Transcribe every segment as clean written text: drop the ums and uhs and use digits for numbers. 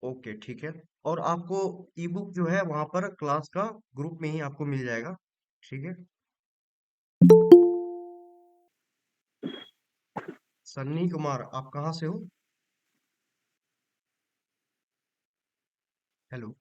Okay, ठीक है। और आपको ई बुक जो है वहां पर क्लास का ग्रुप में ही आपको मिल जाएगा। ठीक है। सन्नी कुमार, आप कहाँ से हो? हेलो।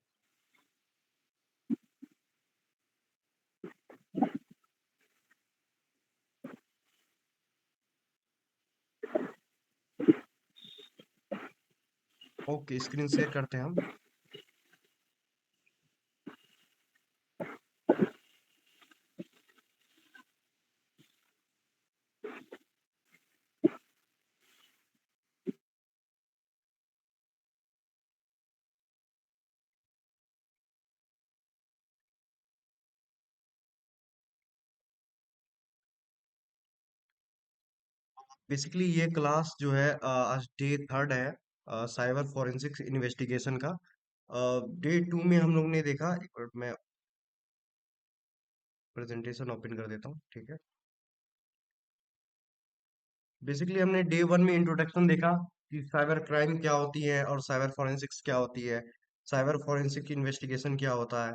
ओके, स्क्रीन शेयर करते हैं हम। बेसिकली ये क्लास जो है आज डे थर्ड है साइबर फॉरेंसिक्स इन्वेस्टिगेशन का। डे टू में हम लोग ने देखा, एक मिनट मैं प्रेजेंटेशन ओपन कर देता हूँ, ठीक है। बेसिकली हमने डे वन में इंट्रोडक्शन देखा कि साइबर क्राइम क्या होती है और साइबर फॉरेंसिक्स क्या होती है, साइबर फॉरेंसिक इन्वेस्टिगेशन क्या होता है।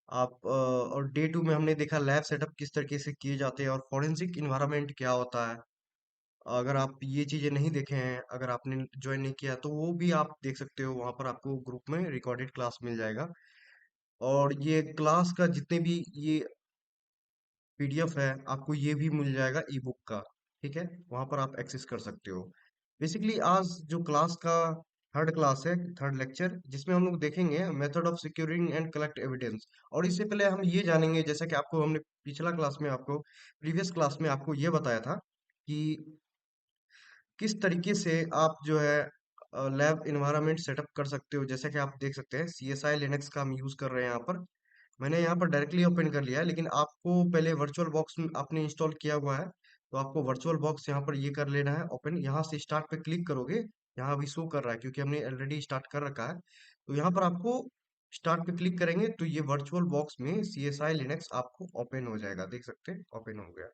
और डे टू में हमने देखा लैब सेटअप किस तरीके से किए जाते हैं और फॉरेंसिक इन्वायरमेंट क्या होता है। अगर आप ये चीजें नहीं देखे हैं, अगर आपने ज्वाइन नहीं किया तो वो भी आप देख सकते हो, वहां पर आपको ग्रुप में रिकॉर्डेड क्लास मिल जाएगा। और ये क्लास का जितने भी ये पीडीएफ है आपको ये भी मिल जाएगा ई बुक का। ठीक है, वहां पर आप एक्सेस कर सकते हो। बेसिकली आज जो क्लास का थर्ड क्लास है, थर्ड लेक्चर, जिसमें हम लोग देखेंगे method of securing and collect evidence. और इससे पहले हम ये जानेंगे, जैसा कि आपको हमने पिछला क्लास में आपको प्रीवियस क्लास में आपको ये बताया था कि किस तरीके से आप जो है लैब इन्वायरमेंट सेटअप कर सकते हो। जैसे कि आप देख सकते हैं सी एस आई लिनक्स का हम यूज कर रहे हैं यहाँ पर। मैंने यहाँ पर डायरेक्टली ओपन कर लिया है, लेकिन आपको पहले वर्चुअल बॉक्स आपने इंस्टॉल किया हुआ है, तो आपको वर्चुअल बॉक्स यहाँ पर ये कर लेना है ओपन। यहाँ से स्टार्ट पे क्लिक करोगे, यहाँ अभी शो कर रहा है क्योंकि हमने ऑलरेडी स्टार्ट कर रखा है। तो यहाँ पर आपको स्टार्ट पे क्लिक करेंगे तो ये वर्चुअल बॉक्स में सी एस आई लिनक्स आपको ओपन हो जाएगा, देख सकते हैं ओपन हो गया।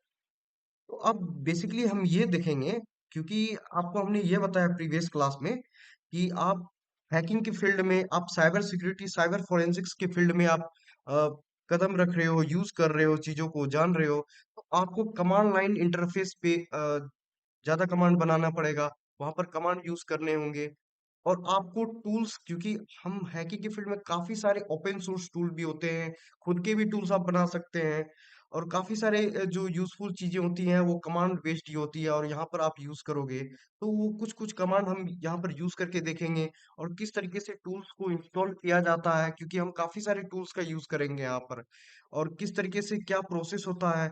तो अब बेसिकली हम ये देखेंगे, क्योंकि आपको हमने ये बताया प्रीवियस क्लास में कि आप हैकिंग के फील्ड में, आप साइबर सिक्योरिटी साइबर फोरेंसिक्स के फील्ड में आप अ, कदम रख रहे हो, यूज कर रहे हो, चीजों को जान रहे हो, तो आपको कमांड लाइन इंटरफेस पे ज्यादा कमांड बनाना पड़ेगा, वहां पर कमांड यूज करने होंगे। और आपको टूल्स, क्योंकि हम हैकिंग के फील्ड में काफी सारे ओपन सोर्स टूल भी होते हैं, खुद के भी टूल्स आप बना सकते हैं। और काफी सारे जो यूजफुल चीजें होती हैं वो कमांड बेस्ड ही होती है, और यहाँ पर आप यूज करोगे तो वो कुछ कुछ कमांड हम यहाँ पर यूज करके देखेंगे। और किस तरीके से टूल्स को इंस्टॉल किया जाता है, क्योंकि हम काफी सारे टूल्स का यूज करेंगे यहाँ पर। और किस तरीके से क्या प्रोसेस होता है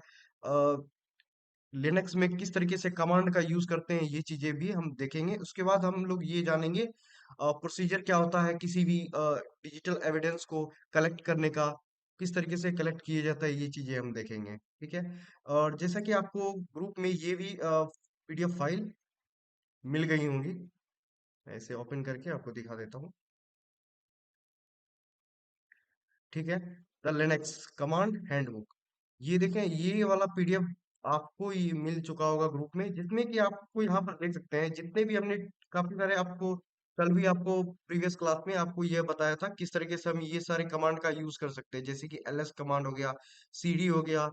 लिनक्स में, किस तरीके से कमांड का यूज करते हैं, ये चीजें भी हम देखेंगे। उसके बाद हम लोग ये जानेंगे प्रोसीजर क्या होता है किसी भी डिजिटल एविडेंस को कलेक्ट करने का, किस तरीके से कलेक्ट किया जाता है, ये चीजें हम देखेंगे। ठीक है। और जैसा कि आपको ग्रुप में ये भी पीडीएफ फाइल मिल गई होंगी, मैं इसे ओपन करके आपको दिखा देता हूँ। ठीक है। द लिनक्स कमांड हैंडबुक, ये देखें, ये वाला पीडीएफ आपको ये मिल चुका होगा ग्रुप में, जिसमें कि आपको यहाँ पर देख सकते हैं जितने भी हमने काफी सारे आपको कल भी आपको प्रीवियस क्लास में आपको ये बताया था किस तरीके से हम ये सारे कमांड का यूज कर सकते हैं, जैसे कि एलएस कमांड हो गया, सीडी हो गया,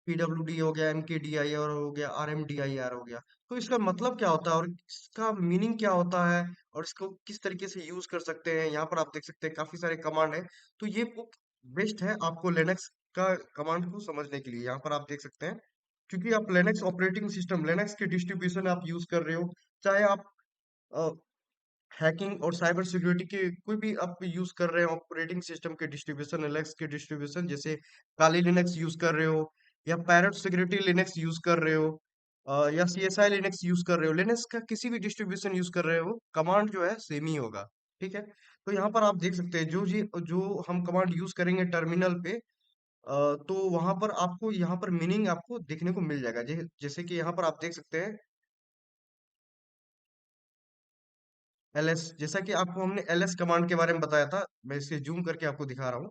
पीडब्ल्यूडी हो गया, एमकेडीआईआर हो गया, आरएमडीआईआर हो गया। तो इसका मतलब क्या होता है और इसका मीनिंग क्या होता है और इसको किस तरीके से यूज कर सकते हैं, यहाँ पर आप देख सकते हैं काफी सारे कमांड है। तो ये बुक बेस्ट है आपको लिनक्स का कमांड को समझने के लिए, यहाँ पर आप देख सकते हैं। क्योंकि आप लिनक्स ऑपरेटिंग सिस्टम, लिनक्स के डिस्ट्रीब्यूशन आप यूज कर रहे हो, चाहे आप हैकिंग और साइबर सिक्योरिटी के कोई भी आप यूज कर रहे हो ऑपरेटिंग सिस्टम के डिस्ट्रीब्यूशन, लिनक्स के डिस्ट्रीब्यूशन, जैसे काली लिनक्स यूज कर रहे हो, या पैरेट सिक्योरिटी लिनक्स यूज कर रहे हो, या C S I Linux use कर रहे हो, लिनक्स का किसी भी डिस्ट्रीब्यूशन यूज कर रहे हो, कमांड जो है सेम ही होगा। ठीक है। तो यहाँ पर आप देख सकते हैं जो हम कमांड यूज करेंगे टर्मिनल पे, तो वहां पर आपको यहाँ पर मीनिंग आपको देखने को मिल जाएगा। जैसे कि यहाँ पर आप देख सकते हैं एलएस, जैसा कि आपको हमने एलएस कमांड के बारे में बताया था, मैं इसे जूम करके आपको दिखा रहा हूँ।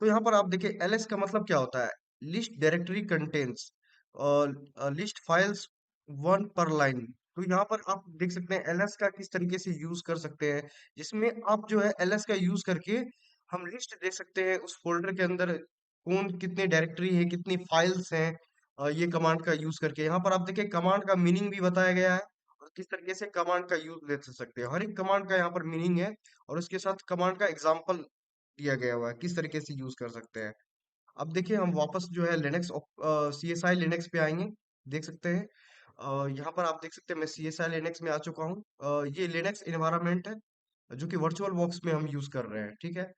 तो यहाँ पर आप देखिए एलएस का मतलब क्या होता है, list directory contents, list files one पर लाइन। तो यहाँ पर आप देख सकते हैं एलएस का किस तरीके से यूज कर सकते हैं, जिसमें आप जो है एलएस का यूज करके हम लिस्ट देख सकते हैं उस फोल्डर के अंदर कौन कितने डायरेक्टरी है, कितनी फाइल्स हैं। ये कमांड का यूज करके यहाँ पर आप देखिए कमांड का मीनिंग भी बताया गया है और किस तरीके से कमांड का यूज ले सकते हैं। हर एक कमांड का यहाँ पर मीनिंग है और उसके साथ कमांड का एग्जाम्पल दिया गया हुआ है किस तरीके से यूज कर सकते हैं। अब देखिए हम वापस जो है Linux C S I Linux पे आएंगे। देख सकते हैं यहाँ पर आप देख सकते हैं मैं सी एस आई लिनक्स में आ चुका हूँ। ये लिनक्स इन्वायरमेंट है जो कि वर्चुअल बॉक्स में हम यूज कर रहे हैं, ठीक है।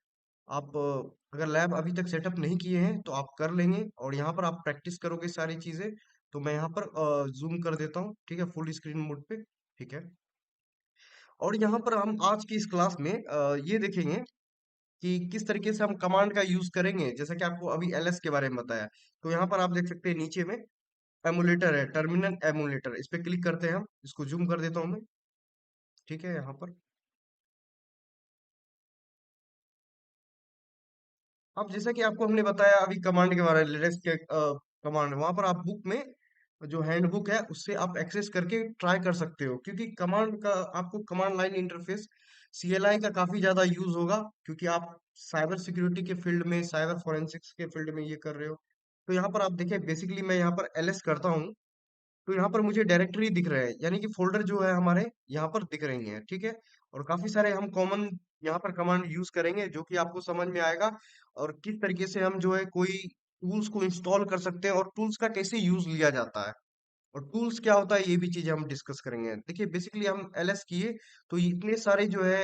आप अगर लैब अभी तक सेटअप नहीं किए हैं तो आप कर लेंगे और यहाँ पर आप प्रैक्टिस करोगे सारी चीजें। तो मैं यहाँ पर जूम कर देता हूँ, ठीक है, फुल स्क्रीन मोड पे, ठीक है। और यहाँ पर हम आज की इस क्लास में ये देखेंगे कि किस तरीके से हम कमांड का यूज करेंगे, जैसा कि आपको अभी एलएस के बारे में बताया। तो यहाँ पर आप देख सकते हैं नीचे में एमुलेटर है, टर्मिनल एमुलेटर, इस पे क्लिक करते हैं हम। इसको जूम कर देता हूँ मैं, ठीक है। यहाँ पर अब जैसा कि आपको हमने बताया अभी कमांड के बारे में, लिनक्स के कमांड, वहां पर आप बुक में जो हैंड बुक है उससे आप एक्सेस करके ट्राई कर सकते हो, क्योंकि कमांड का आपको कमांड लाइन इंटरफेस सीएलआई का काफी ज्यादा यूज होगा, क्योंकि आप साइबर सिक्योरिटी के फील्ड में, साइबर फोरेंसिक्स के फील्ड में ये कर रहे हो। तो यहाँ पर आप देखिए बेसिकली मैं यहाँ पर एलएस करता हूँ तो यहाँ पर मुझे डायरेक्टरी दिख रहा है, यानी कि फोल्डर जो है हमारे यहाँ पर दिख रही हैं, ठीक है। और काफी सारे हम कॉमन यहाँ पर कमांड यूज करेंगे जो कि आपको समझ में आएगा, और किस तरीके से हम जो है कोई टूल्स को इंस्टॉल कर सकते हैं और टूल्स का कैसे यूज लिया जाता है और टूल्स क्या होता है, ये भी चीजें हम डिस्कस करेंगे। देखिए बेसिकली हम एलएस किए तो ये इतने सारे जो है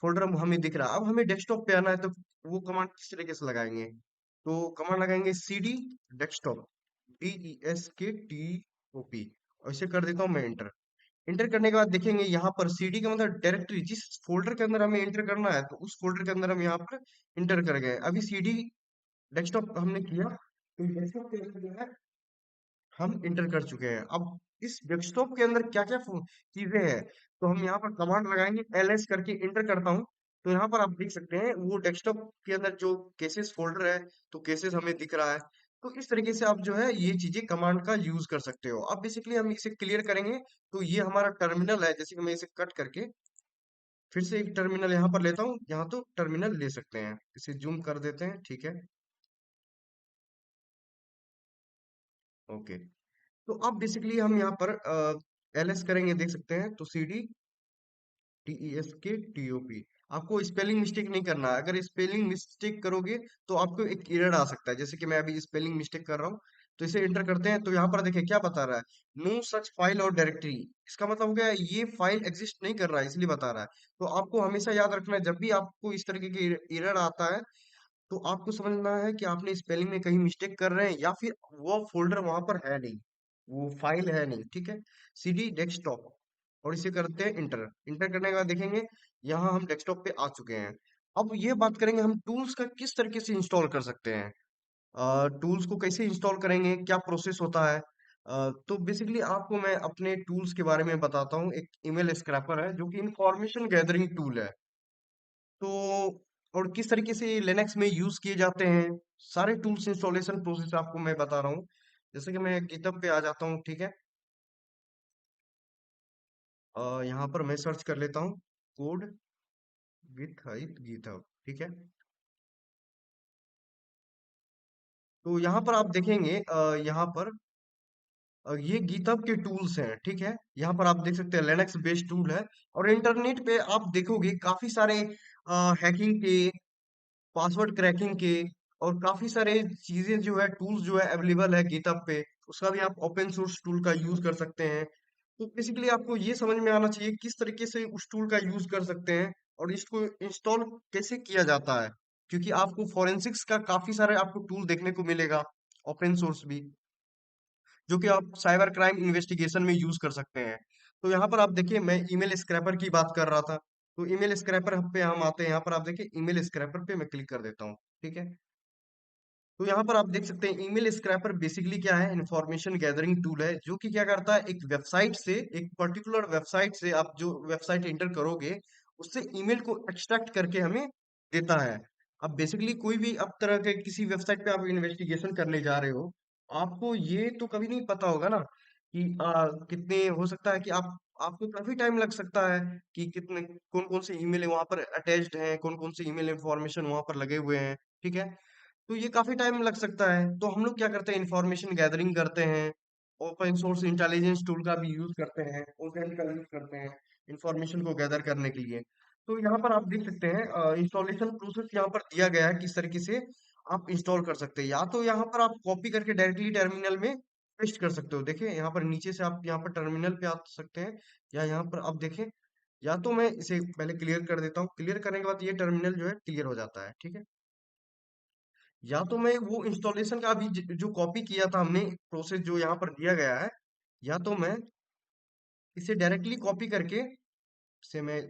फोल्डर हमें दिख रहा है। अब हमें डेस्कटॉप पे आना है तो वो कमांड किस तरीके से लगाएंगे, तो कमांड लगाएंगे सीडी डेस्कटॉप, DESKTOP, और इसे कर देता हूँ मैं इंटर। इंटर करने के बाद देखेंगे यहाँ पर सीडी का मतलब डायरेक्टरी, जिस फोल्डर के अंदर हमें इंटर करना है तो उस फोल्डर के अंदर हम यहाँ पर इंटर कर गए। अभी सीडी डेस्कटॉप हमने किया तो डेस्कटॉप के अंदर जो है हम इंटर कर चुके हैं। अब इस डेस्कटॉप के अंदर क्या क्या चीजें हैं, तो हम यहाँ पर कमांड लगाएंगे ls करके इंटर करता हूँ। तो यहाँ पर आप देख सकते हैं वो डेस्कटॉप के अंदर जो केसेस फोल्डर है, तो केसेस हमें दिख रहा है। तो इस तरीके से आप जो है ये चीजें कमांड का यूज कर सकते हो। अब बेसिकली हम इसे क्लियर करेंगे। तो ये हमारा टर्मिनल है, जैसे कि मैं इसे कट करके फिर से एक टर्मिनल यहाँ पर लेता हूँ, यहाँ तो टर्मिनल ले सकते हैं, इसे जूम कर देते हैं, ठीक है। ओके, तो अब बेसिकली हम यहाँ पर ls करेंगे, देख सकते हैं, तो CD TESKTOP। आपको स्पेलिंग मिस्टेक नहीं करना है। अगर स्पेलिंग मिस्टेक करोगे तो आपको एक एरर आ सकता है, जैसे कि मैं अभी स्पेलिंग मिस्टेक कर रहा हूँ। तो इसे एंटर करते हैं तो यहाँ पर देखिए क्या बता रहा है, नो सच फाइल और डायरेक्टरी। इसका मतलब हो गया ये फाइल एग्जिस्ट नहीं कर रहा है, इसलिए बता रहा है। तो आपको हमेशा याद रखना है, जब भी आपको इस तरीके की एरर आता है तो आपको समझना है कि आपने स्पेलिंग में कहीं मिस्टेक कर रहे हैं या फिर वो फोल्डर वहां पर है नहीं, वो फाइल है नहीं, ठीक है। CD डेस्कटॉप, और इसे करते हैं इंटर। इंटर करने के बाद देखेंगे यहाँ हम डेस्कटॉप पे आ चुके हैं। अब ये बात करेंगे हम टूल्स का किस तरीके से इंस्टॉल कर सकते हैं। टूल्स को कैसे इंस्टॉल करेंगे, क्या प्रोसेस होता है। तो बेसिकली आपको मैं अपने टूल्स के बारे में बताता हूँ। एक ईमेल स्क्रैपर है जो कि इंफॉर्मेशन गैदरिंग टूल है। तो और किस तरीके से लिनक्स में यूज किए जाते हैं, सारे टूल्स इंस्टॉलेशन प्रोसेस आपको मैं बता रहा हूँ। जैसे कि मैं गिटहब पे आ जाता हूँ, ठीक है। यहाँ पर मैं सर्च कर लेता हूँ कोड विथ हाइट गिटहब, ठीक है। तो यहाँ पर आप देखेंगे यहाँ पर ये गिटहब के टूल्स हैं, ठीक है। यहाँ पर आप देख सकते हैं लिनक्स बेस्ड टूल है। और इंटरनेट पे आप देखोगे काफी सारे हैकिंग के, पासवर्ड क्रैकिंग के और काफी सारे चीजें जो है, टूल्स जो है अवेलेबल है गिटहब पे। उसका भी आप ओपन सोर्स टूल का यूज कर सकते हैं। तो बेसिकली आपको ये समझ में आना चाहिए किस तरीके से उस टूल का यूज कर सकते हैं और इसको इंस्टॉल कैसे किया जाता है, क्योंकि आपको फोरेंसिक्स का काफी सारे आपको टूल देखने को मिलेगा, ओपन सोर्स भी, जो कि आप साइबर क्राइम इन्वेस्टिगेशन में यूज कर सकते हैं। तो यहाँ पर आप देखिए मैं ईमेल स्क्रैपर की बात कर रहा था। तो ईमेल स्क्रैपर पे हम आते हैं, यहाँ पर आप देखिए ईमेल स्क्रैपर पे मैं क्लिक कर देता हूँ, ठीक है। तो यहाँ पर आप देख सकते हैं ईमेल स्क्रैपर बेसिकली क्या है, इंफॉर्मेशन गैदरिंग टूल है जो कि क्या करता है, एक वेबसाइट से, एक पर्टिकुलर वेबसाइट से आप जो वेबसाइट एंटर करोगे उससे ईमेल को एक्सट्रैक्ट करके हमें देता है। अब बेसिकली कोई भी अब तरह के किसी वेबसाइट पे आप इन्वेस्टिगेशन करने जा रहे हो, आपको ये तो कभी नहीं पता होगा ना कि कितने हो सकता है कि आप आपको काफी टाइम लग सकता है कि कितने कौन कौन से ईमेल वहां पर अटैच्ड हैं, कौन कौन से ईमेल इंफॉर्मेशन वहां पर लगे हुए हैं। ठीक है, तो ये काफी टाइम लग सकता है। तो हम लोग क्या करते हैं, इंफॉर्मेशन गैदरिंग करते हैं, ओपन सोर्स इंटेलिजेंस टूल का भी यूज करते हैं, ओसेंट का यूज करते हैं इंफॉर्मेशन को गैदर करने के लिए। तो यहाँ पर आप देख सकते हैं इंस्टॉलेशन प्रोसेस यहाँ पर दिया गया है किस तरीके से आप इंस्टॉल कर सकते हैं। या तो यहाँ पर आप कॉपी करके डायरेक्टली टर्मिनल में पेस्ट कर सकते हो। देखिए यहाँ पर नीचे से आप यहाँ पर टर्मिनल पे आ सकते हैं, या यहाँ पर आप देखें, या तो मैं इसे पहले क्लियर कर देता हूँ, क्लियर करने के बाद ये टर्मिनल जो है क्लियर हो जाता है। ठीक है, या तो मैं वो इंस्टॉलेशन का अभी जो कॉपी किया था हमने प्रोसेस जो यहाँ पर दिया गया है, या तो मैं इसे डायरेक्टली कॉपी करके से मैं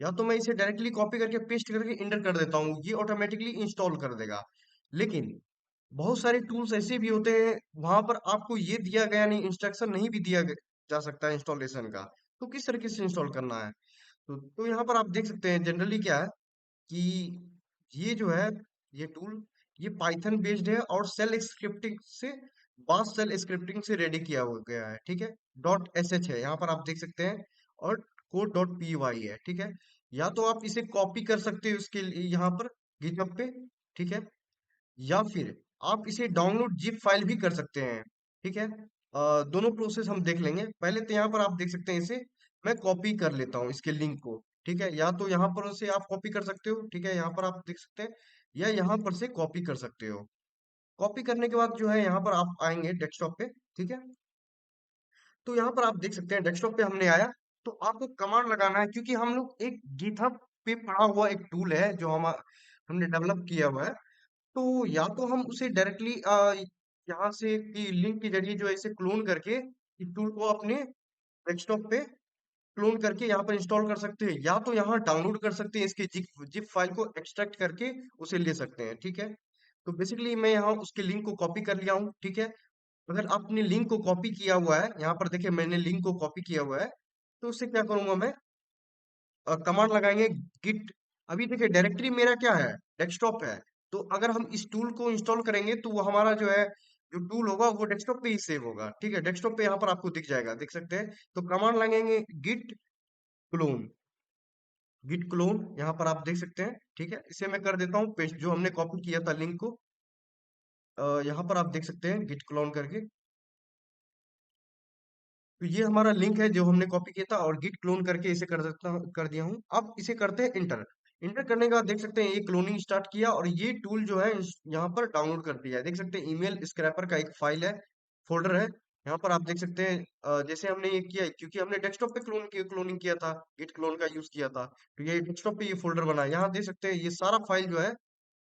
या तो मैं इसे डायरेक्टली कॉपी करके पेस्ट करके इंटर कर देता हूँ, ये ऑटोमेटिकली इंस्टॉल कर देगा। लेकिन बहुत सारे टूल्स ऐसे भी होते हैं वहां पर आपको ये दिया गया नहीं, इंस्ट्रक्शन नहीं भी दिया जा सकता है इंस्टॉलेशन का, तो किस तरीके से इंस्टॉल करना है। तो यहाँ पर आप देख सकते हैं जनरली क्या है कि ये जो है, ये टूल, ये पाइथन बेस्ड है और सेल स्क्रिप्टिंग से, बाश सेल स्क्रिप्टिंग से रेडी किया हुआ गया है। ठीक है, डॉट एस एच है यहाँ पर आप देख सकते हैं, और कोड डॉट पी वाई है। ठीक है, या तो आप इसे कॉपी कर सकते हो इसके लिए यहाँ पर गिटहब पे। ठीक है, या फिर आप इसे डाउनलोड जिप फाइल भी कर सकते हैं। ठीक है, दोनों प्रोसेस हम देख लेंगे। पहले तो यहाँ पर आप देख सकते हैं, इसे मैं कॉपी कर लेता हूँ इसके लिंक को। ठीक है, या तो यहाँ पर से आप कॉपी कर सकते हो, ठीक है, यहाँ पर आप देख सकते हैं, या यहाँ पर से कॉपी कर सकते हो। कॉपी करने के बाद जो है यहाँ पर आप आएंगे डेस्कटॉप पे। ठीक है, तो यहाँ पर आप देख सकते हैं डेस्कटॉप पे हमने आया, तो आपको कमांड लगाना है, क्योंकि हम लोग एक गिटहब पे पड़ा हुआ एक टूल है जो हमने डेवलप किया हुआ है। तो या तो हम उसे डायरेक्टली यहाँ से की लिंक के जरिए जो है इसे क्लोन करके इस टूल को अपने डेस्कटॉप पे क्लोन करके यहाँ पर इंस्टॉल कर सकते हैं, या तो यहाँ डाउनलोड कर सकते हैं, इसके जिप जिप फाइल को एक्सट्रैक्ट करके उसे ले सकते हैं। ठीक है, तो बेसिकली मैं यहाँ उसके लिंक को कॉपी कर लिया हूँ। ठीक है, अगर आपने लिंक को कॉपी किया हुआ है, यहाँ पर देखिए मैंने लिंक को कॉपी किया हुआ है, तो उससे क्या करूंगा मैं, कमांड लगाएंगे गिट। अभी देखिए डायरेक्टरी मेरा क्या है, डेस्कटॉप है। तो अगर हम इस टूल को इंस्टॉल करेंगे तो वो हमारा जो है, जो टूल होगा वो डेस्कटॉप पे ही सेव होगा। ठीक है, डेस्कटॉप पे यहाँ पर आपको दिख जाएगा, देख सकते हैं। तो कमांड लगाएंगे गिट क्लोन, गिट क्लोन यहाँ पर आप देख सकते हैं। ठीक है, इसे मैं कर देता हूँ पेस्ट, जो हमने कॉपी किया था लिंक को यहाँ पर आप देख सकते हैं गिट क्लोन करके। तो ये हमारा लिंक है जो हमने कॉपी किया था, और गिट क्लोन करके इसे कर दिया हूँ। अब इसे करते हैं इंटर। इंटर करने के बाद देख सकते हैं ये क्लोनिंग स्टार्ट किया, और ये टूल जो है यहाँ पर डाउनलोड कर दिया है। देख सकते हैं ईमेल स्क्रैपर का एक फाइल है, फोल्डर है। यहाँ पर आप देख सकते हैं जैसे हमने ये किया, क्योंकि हमने डेस्कटॉप पे क्लोनिंग किया था, गिट क्लोन का यूज किया था, तो ये डेस्कटॉप पे ये फोल्डर बना है। यहाँ देख सकते हैं ये सारा फाइल जो है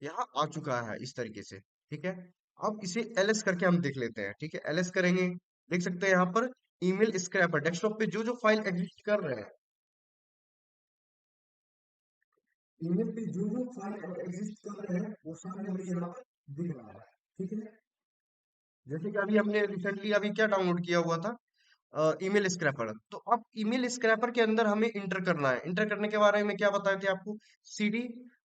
यहाँ आ चुका है इस तरीके से। ठीक है, अब इसे एलएस करके हम देख लेते हैं। ठीक है, एलएस करेंगे, देख सकते हैं यहाँ पर ईमेल स्क्रैपर डेस्कटॉप पे जो जो फाइल एग्जिस्ट कर रहे हैं, ईमेल पे जो जो फाइल एग्जिस्ट कर रहे हैं वो सारे हमें यहाँ पर दिख रहा है। ठीक है, जैसे कि अभी हमने रिसेंटली अभी क्या डाउनलोड किया हुआ था, ईमेल स्क्रैपर। तो अब ईमेल स्क्रैपर के अंदर हमें इंटर करना है। इंटर करने के बारे में क्या बताए थे आपको, सीडी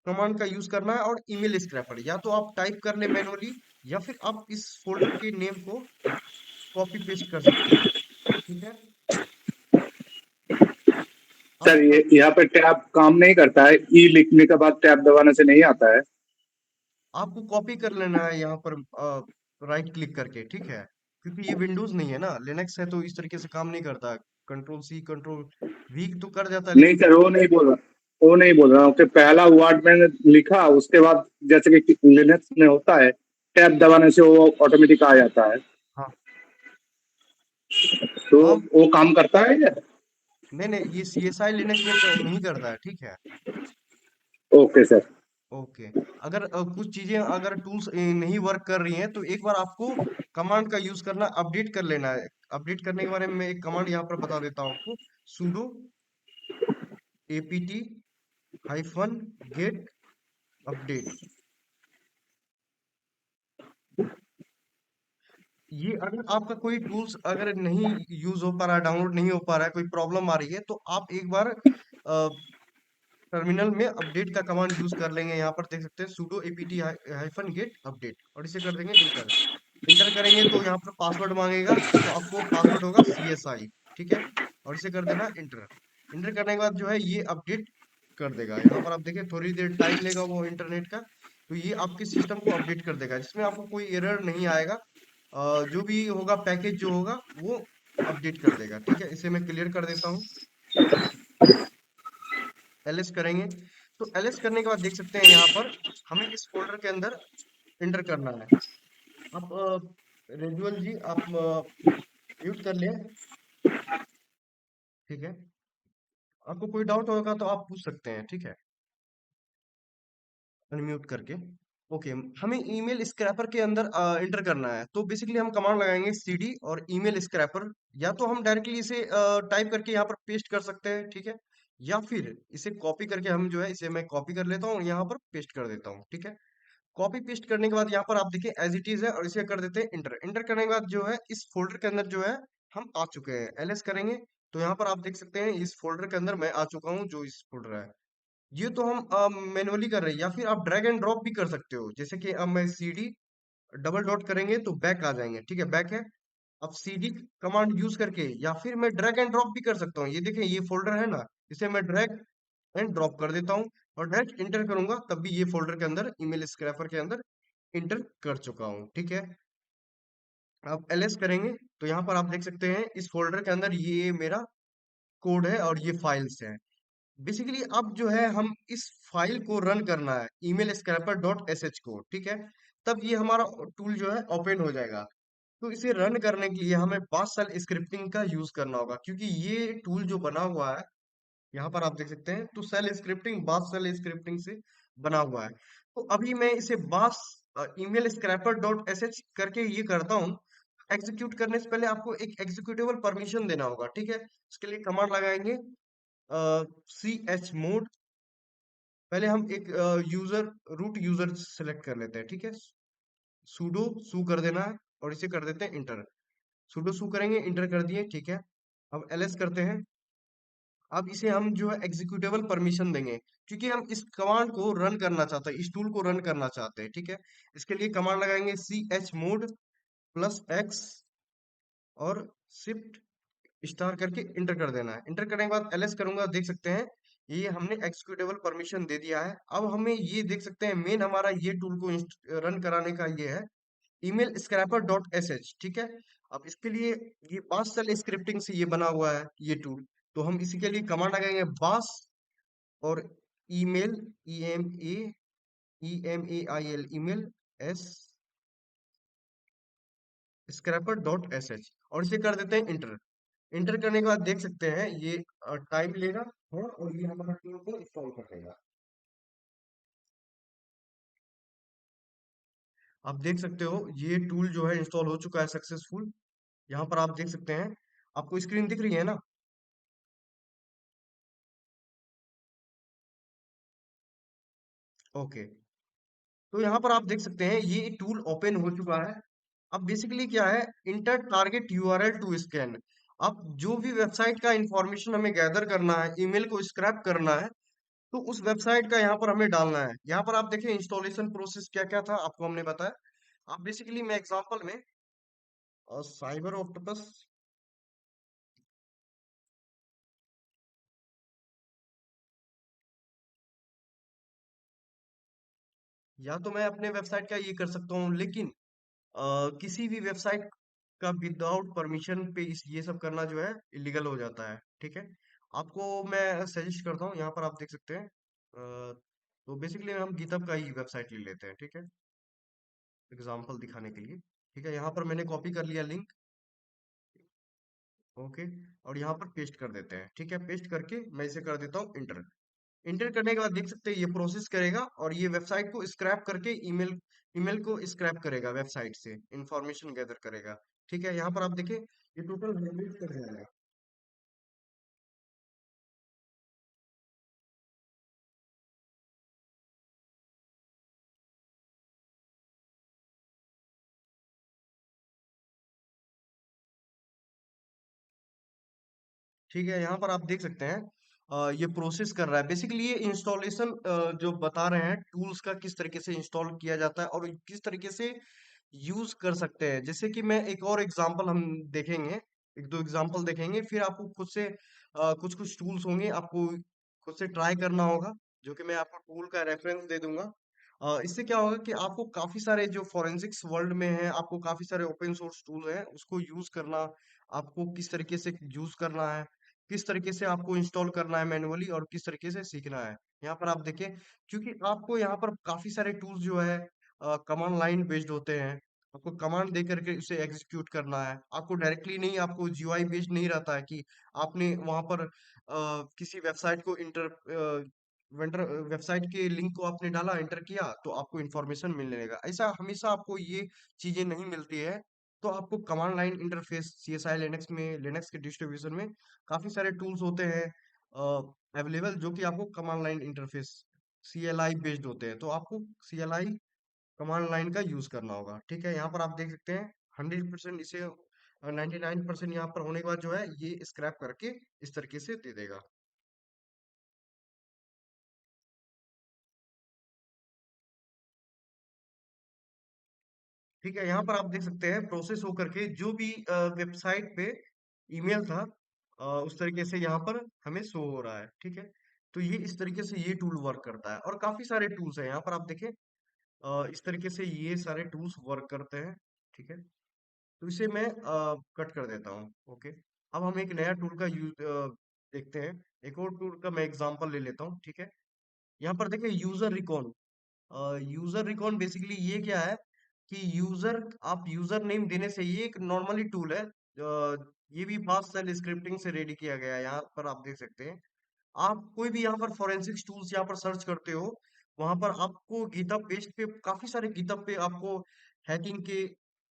कमांड का यूज करना है, और ईमेल स्क्रैपर या तो आप टाइप कर ले मैनुअली, या फिर आप इस फोल्डर के नेम को कॉपी पेस्ट कर सकते हैं। ठीक है, सर, अब ये यहाँ पे टैब काम नहीं करता है, ई लिखने के बाद टैब दबाने से नहीं आता है। आपको कॉपी कर लेना है यहाँ पर राइट क्लिक करके। ठीक है, क्योंकि ये विंडोज नहीं है ना, लिनक्स है, तो इस तरीके से काम नहीं करता। कंट्रोल सी कंट्रोल वी तो कर जाता है, नहीं लेकिन सर, वो नहीं बोल रहा हूँ कि पहला वर्ड मैंने लिखा, उसके बाद जैसे कि लिनक्स में होता है, टैब दबाने से वो ऑटोमेटिक आ जाता है। हाँ तो हाँ, वो काम करता है क्या? नहीं नहीं, ये सीएसआई लिनक्स में नहीं करता है। ठीक है, ओके सर। ओके। अगर कुछ चीजें अगर टूल्स नहीं वर्क कर रही हैं, तो एक बार आपको कमांड का यूज करना, अपडेट कर लेना है। अपडेट करने के बारे में मैं एक कमांड यहाँ पर बता देता हूँ आपको, sudo apt hyphen gate update. ये अगर आपका कोई टूल्स अगर नहीं यूज हो पा रहा है, डाउनलोड नहीं हो पा रहा है, कोई प्रॉब्लम आ रही है, तो आप एक बार टर्मिनल में अपडेट का कमांड यूज कर लेंगे। यहाँ पर देख सकते हैं sudo apt hyphen gate update, और इसे कर देंगे इंटर। इंटर करेंगे तो यहाँ पर पासवर्ड मांगेगा, तो आपको पासवर्ड होगा CSI, ठीक है। और इसे कर देना इंटर। इंटर करने के बाद जो है ये अपडेट कर देगा। यहाँ पर आप देखिए थोड़ी देर टाइम लेगा वो इंटरनेट का, तो ये आपके सिस्टम को अपडेट कर देगा, जिसमें आपको कोई एरर नहीं आएगा। जो भी होगा पैकेज जो होगा वो अपडेट कर देगा, ठीक है। इसे मैं क्लियर कर देता हूँ। एलएस करेंगे, तो एलएस करने के बाद देख सकते हैं यहाँ पर हमें इस फोल्डर के अंदर एंटर करना है। आप रेजुअल जी आप म्यूट कर लें, ठीक है। आपको कोई डाउट होगा तो आप पूछ सकते हैं, ठीक है, अनम्यूट करके। ओके, हमें ईमेल स्क्रैपर के अंदर एंटर करना है, तो बेसिकली हम कमांड लगाएंगे cd और ईमेल स्क्रैपर। या तो हम डायरेक्टली इसे टाइप करके यहाँ पर पेस्ट कर सकते हैं, ठीक है। या फिर इसे कॉपी करके हम जो है इसे मैं कॉपी कर लेता हूँ, यहाँ पर पेस्ट कर देता हूँ, ठीक है। कॉपी पेस्ट करने के बाद यहाँ पर आप देखिए एज इट इज है, और इसे कर देते हैं इंटर। इंटर करने के बाद जो है इस फोल्डर के अंदर जो है हम आ चुके हैं। एलएस करेंगे, तो यहाँ पर आप देख सकते हैं इस फोल्डर के अंदर मैं आ चुका हूँ, जो इस फोल्डर है। ये तो हम मैनुअली कर रहे हैं, या फिर आप ड्रैग एंड ड्रॉप भी कर सकते हो। जैसे कि अब मैं सीडी डबल डॉट करेंगे तो बैक आ जाएंगे, ठीक है, बैक है। अब सीडी कमांड यूज करके या फिर मैं ड्रैग एंड ड्रॉप भी कर सकता हूँ। ये देखें ये फोल्डर है ना, इसे मैं ड्रैग एंड ड्रॉप कर देता हूँ, और डायरेक्ट इंटर करूंगा तब भी ये फोल्डर के अंदर ईमेल स्क्रैपर के अंदर इंटर कर चुका हूँ, ठीक है। अब एलएस करेंगे, तो यहाँ पर आप देख सकते हैं इस फोल्डर के अंदर ये मेरा कोड है और ये फाइल्स हैं। बेसिकली अब जो है हम इस फाइल को रन करना है, email scraper dot S H को, ठीक है। तब ये हमारा टूल जो है ओपन हो जाएगा। तो इसे रन करने के लिए हमें बाश शेल स्क्रिप्टिंग का यूज करना होगा, क्योंकि ये टूल जो बना हुआ है यहाँ पर आप देख सकते हैं, तो shell scripting bash shell scripting से बना हुआ है। तो अभी मैं इसे bash email scraper dot S H करके ये करता हूँ। एग्जीक्यूट करने से पहले आपको एक एग्जीक्यूटेबल परमिशन देना होगा, ठीक है। इसके लिए कमांड लगाएंगे सी एच मोड। पहले हम एक यूजर रूट यूजर सेलेक्ट कर लेते हैं, ठीक है। सुडो सू कर देना है, और इसे कर देते हैं इंटर। सुडो सू करेंगे, इंटर कर दिए, ठीक है। अब एलएस करते हैं। अब इसे हम जो है एग्जीक्यूटेबल परमिशन देंगे, क्योंकि हम इस कमांड को रन करना चाहते हैं, इस टूल को रन करना चाहते हैं, ठीक है। इसके लिए कमांड लगाएंगे C H mod plus X और शिफ्ट स्टार करके इंटर कर देना है। इंटर करने के बाद एलएस करूंगा, देख सकते हैं ये हमने एक्जीक्यूटेबल परमिशन दे दिया है। अब हमें ये देख सकते हैं मेन हमारा ये टूल को रन कराने का ये है email scraper dot S H, ठीक है। अब इसके लिए ये बाश शेल स्क्रिप्टिंग से ये बना हुआ है ये टूल। तो हम इसी के लिए कमांड लगाएंगे बाश और email E M A I L email scraper dot S H, और इसे कर देते हैं इंटर। इंटर करने के बाद देख सकते हैं ये टाइम लेगा है, और ये हमारा टूल को इंस्टॉल कर देगा। आप देख सकते हो ये टूल जो है इंस्टॉल हो चुका है सक्सेसफुल। यहाँ पर आप देख सकते हैं, आपको स्क्रीन दिख रही है ना। ओके, तो यहाँ पर आप देख सकते हैं ये टूल ओपन हो चुका है। अब बेसिकली क्या है, enter target URL to scan. अब जो भी वेबसाइट का इंफॉर्मेशन हमें गैदर करना है, ईमेल को स्क्रैप करना है, तो उस वेबसाइट का यहाँ पर हमें डालना है। यहाँ पर आप देखिए इंस्टॉलेशन प्रोसेस क्या क्या था आपको हमने बताया। आप बेसिकली मैं एग्जांपल में साइबर ऑक्टोपस, या तो मैं अपने वेबसाइट का ये कर सकता हूँ, लेकिन किसी भी वेबसाइट का विदाउट परमिशन पे इस ये सब करना जो है इलीगल हो जाता है, ठीक है। आपको मैं सजेस्ट करता हूँ, यहाँ पर आप देख सकते हैं तो बेसिकली हम गिटहब का ही वेबसाइट ले लेते हैं, ठीक है, एग्जांपल दिखाने के लिए। ठीक है, यहाँ पर मैंने कॉपी कर लिया लिंक, ओके, और यहाँ पर पेस्ट कर देते हैं, ठीक है। पेस्ट करके मैं इसे कर देता हूँ इंटर। इंटर करने के बाद देख सकते हैं ये प्रोसेस करेगा, और ये वेबसाइट को स्क्रैप करके ईमेल ईमेल को स्क्रैप करेगा, वेबसाइट से इंफॉर्मेशन गैदर करेगा। ठीक है, यहाँ पर आप देखिए ये टोटल 100 कर जाएगा। ठीक है, यहाँ पर आप देख सकते हैं ये प्रोसेस कर रहा है। बेसिकली ये इंस्टॉलेशन जो बता रहे हैं टूल्स का किस तरीके से इंस्टॉल किया जाता है, और किस तरीके से यूज कर सकते हैं। जैसे कि मैं एक और एग्जांपल हम देखेंगे, एक दो एग्जांपल देखेंगे, फिर आपको खुद से कुछ कुछ टूल्स होंगे, आपको खुद से ट्राई करना होगा, जो कि मैं आपको टूल का रेफरेंस दे दूंगा। इससे क्या होगा कि आपको काफी सारे जो फोरेंसिक्स वर्ल्ड में है, आपको काफी सारे ओपन सोर्स टूल हैं, उसको यूज करना, आपको किस तरीके से यूज करना है, किस तरीके से आपको इंस्टॉल करना है मैनुअली, और किस तरीके से सीखना है। यहाँ पर आप देखिए, क्योंकि आपको यहाँ पर काफी सारे टूल्स जो है कमांड लाइन बेस्ड होते हैं। आपको कमांड दे करके उसे एग्जीक्यूट करना है, आपको डायरेक्टली नहीं, आपको जीयूआई बेस्ड नहीं रहता है कि आपने वहां पर किसी वेबसाइट को इंटर वेंडर वेबसाइट के लिंक को आपने डाला, एंटर किया, तो आपको इन्फॉर्मेशन मिलने लगेगा। ऐसा हमेशा आपको ये चीजें नहीं मिलती है। तो आपको command line interface CSI Linux में, लिनक्स के डिस्ट्रीब्यूशन में काफी सारे टूल्स होते हैं अवेलेबल, जो कि आपको command line interface CLI based होते हैं। तो आपको सीएलआई कमांड लाइन का यूज करना होगा। ठीक है, यहाँ पर आप देख सकते हैं 100% इसे 99% यहाँ पर होने के बाद जो है ये स्क्रैप करके इस तरीके से दे देगा। ठीक है, यहाँ पर आप देख सकते हैं प्रोसेस होकर के जो भी वेबसाइट पे ईमेल था, उस तरीके से यहाँ पर हमें शो हो रहा है। ठीक है, तो ये इस तरीके से ये टूल वर्क करता है, और काफी सारे टूल्स हैं यहाँ पर आप देखें, इस तरीके से ये सारे टूल्स वर्क करते हैं। ठीक है, तो इसे मैं कट कर देता हूँ। ओके, अब हम एक नया टूल का यूज देखते हैं। एक और टूल का मैं एग्जांपल ले लेता हूँ। ठीक है, यहाँ पर देखिए user recon. User recon basically ये क्या है कि यूजर, आप यूजर नेम देने से, ये एक नॉर्मली टूल है, ये भी फास्ट सेल स्क्रिप्टिंग से रेडी किया गया है। यहाँ पर आप देख सकते हैं, आप कोई भी यहाँ पर फोरेंसिक्स टूल्स यहाँ पर सर्च करते हो, वहां पर आपको गिटहब पेज पे, काफी सारे गिटहब पे आपको हैकिंग के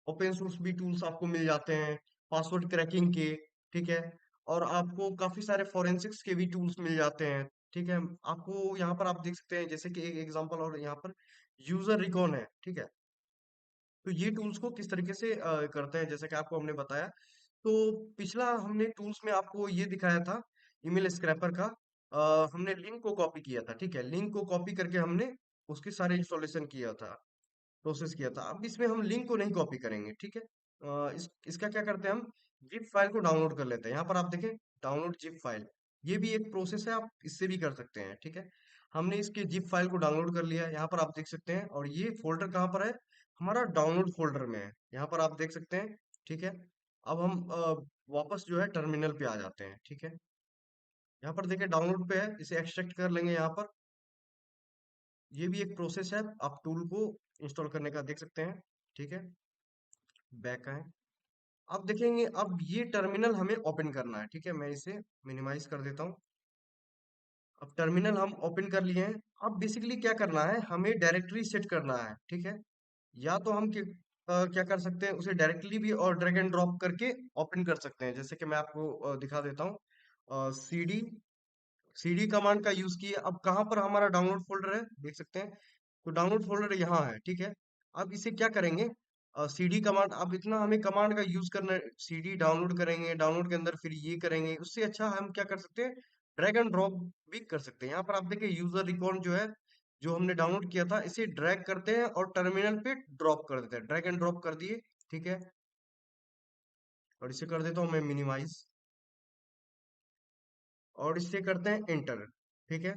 ओपन सोर्स भी टूल्स आपको मिल जाते हैं, पासवर्ड क्रैकिंग के। ठीक है, और आपको काफी सारे फोरेंसिक्स के भी टूल्स मिल जाते हैं। ठीक है, आपको यहाँ पर आप देख सकते हैं, जैसे कि एक एग्जांपल और यहाँ पर यूजर रिकॉन है। ठीक है, तो ये टूल्स को किस तरीके से करते हैं, जैसे कि आपको हमने बताया। तो पिछला हमने टूल्स में आपको ये दिखाया था, ईमेल स्क्रैपर का। हमने लिंक को कॉपी किया था। ठीक है, लिंक को कॉपी करके हमने उसके सारे इंस्टॉलेशन किया था, प्रोसेस किया था। अब इसमें हम लिंक को नहीं कॉपी करेंगे। ठीक है, इसका क्या करते हैं, हम जिप फाइल को डाउनलोड कर लेते हैं। यहाँ पर आप देखें, डाउनलोड जिप फाइल, ये भी एक प्रोसेस है, आप इससे भी कर सकते हैं। ठीक है, हमने इसके जिप फाइल को डाउनलोड कर लिया है, यहाँ पर आप देख सकते हैं, और ये फोल्डर कहाँ पर है, हमारा डाउनलोड फोल्डर में है, यहाँ पर आप देख सकते हैं। ठीक है, अब हम वापस जो है टर्मिनल पे आ जाते हैं। ठीक है, यहाँ पर देखिए डाउनलोड पे है, इसे एक्सट्रैक्ट कर लेंगे यहाँ पर। ये भी एक प्रोसेस है, आप टूल को इंस्टॉल करने का देख सकते हैं। ठीक है, बैक आए, अब देखेंगे, अब ये टर्मिनल हमें ओपन करना है। ठीक है, मैं इसे मिनिमाइज कर देता हूँ। अब टर्मिनल हम ओपन कर लिए हैं। अब बेसिकली क्या करना है, हमें डायरेक्टरी सेट करना है। ठीक है, या तो हम क्या कर सकते हैं, उसे डायरेक्टली भी और ड्रैग एंड ड्रॉप करके ओपन कर सकते हैं। जैसे कि मैं आपको दिखा देता हूँ, सीडी सीडी कमांड का यूज किया। अब कहाँ पर हमारा डाउनलोड फोल्डर है, देख सकते हैं, तो डाउनलोड फोल्डर यहाँ है। ठीक है, अब इसे क्या करेंगे, सीडी कमांड, अब इतना हमें कमांड का यूज करना है, सीडी डाउनलोड करेंगे, डाउनलोड के अंदर फिर ये करेंगे। उससे अच्छा हम क्या कर सकते हैं, ड्रैग एंड ड्रॉप भी कर सकते हैं। यहाँ पर आप देखिए यूजर रिकॉर्ड जो है, जो हमने डाउनलोड किया था, इसे ड्रैग करते हैं और टर्मिनल पे ड्रॉप कर देते हैं, ड्रैग एंड ड्रॉप कर दिए। ठीक है, और इसे कर देता हूँ मैं मिनिमाइज, और इससे करते हैं इंटर। ठीक है,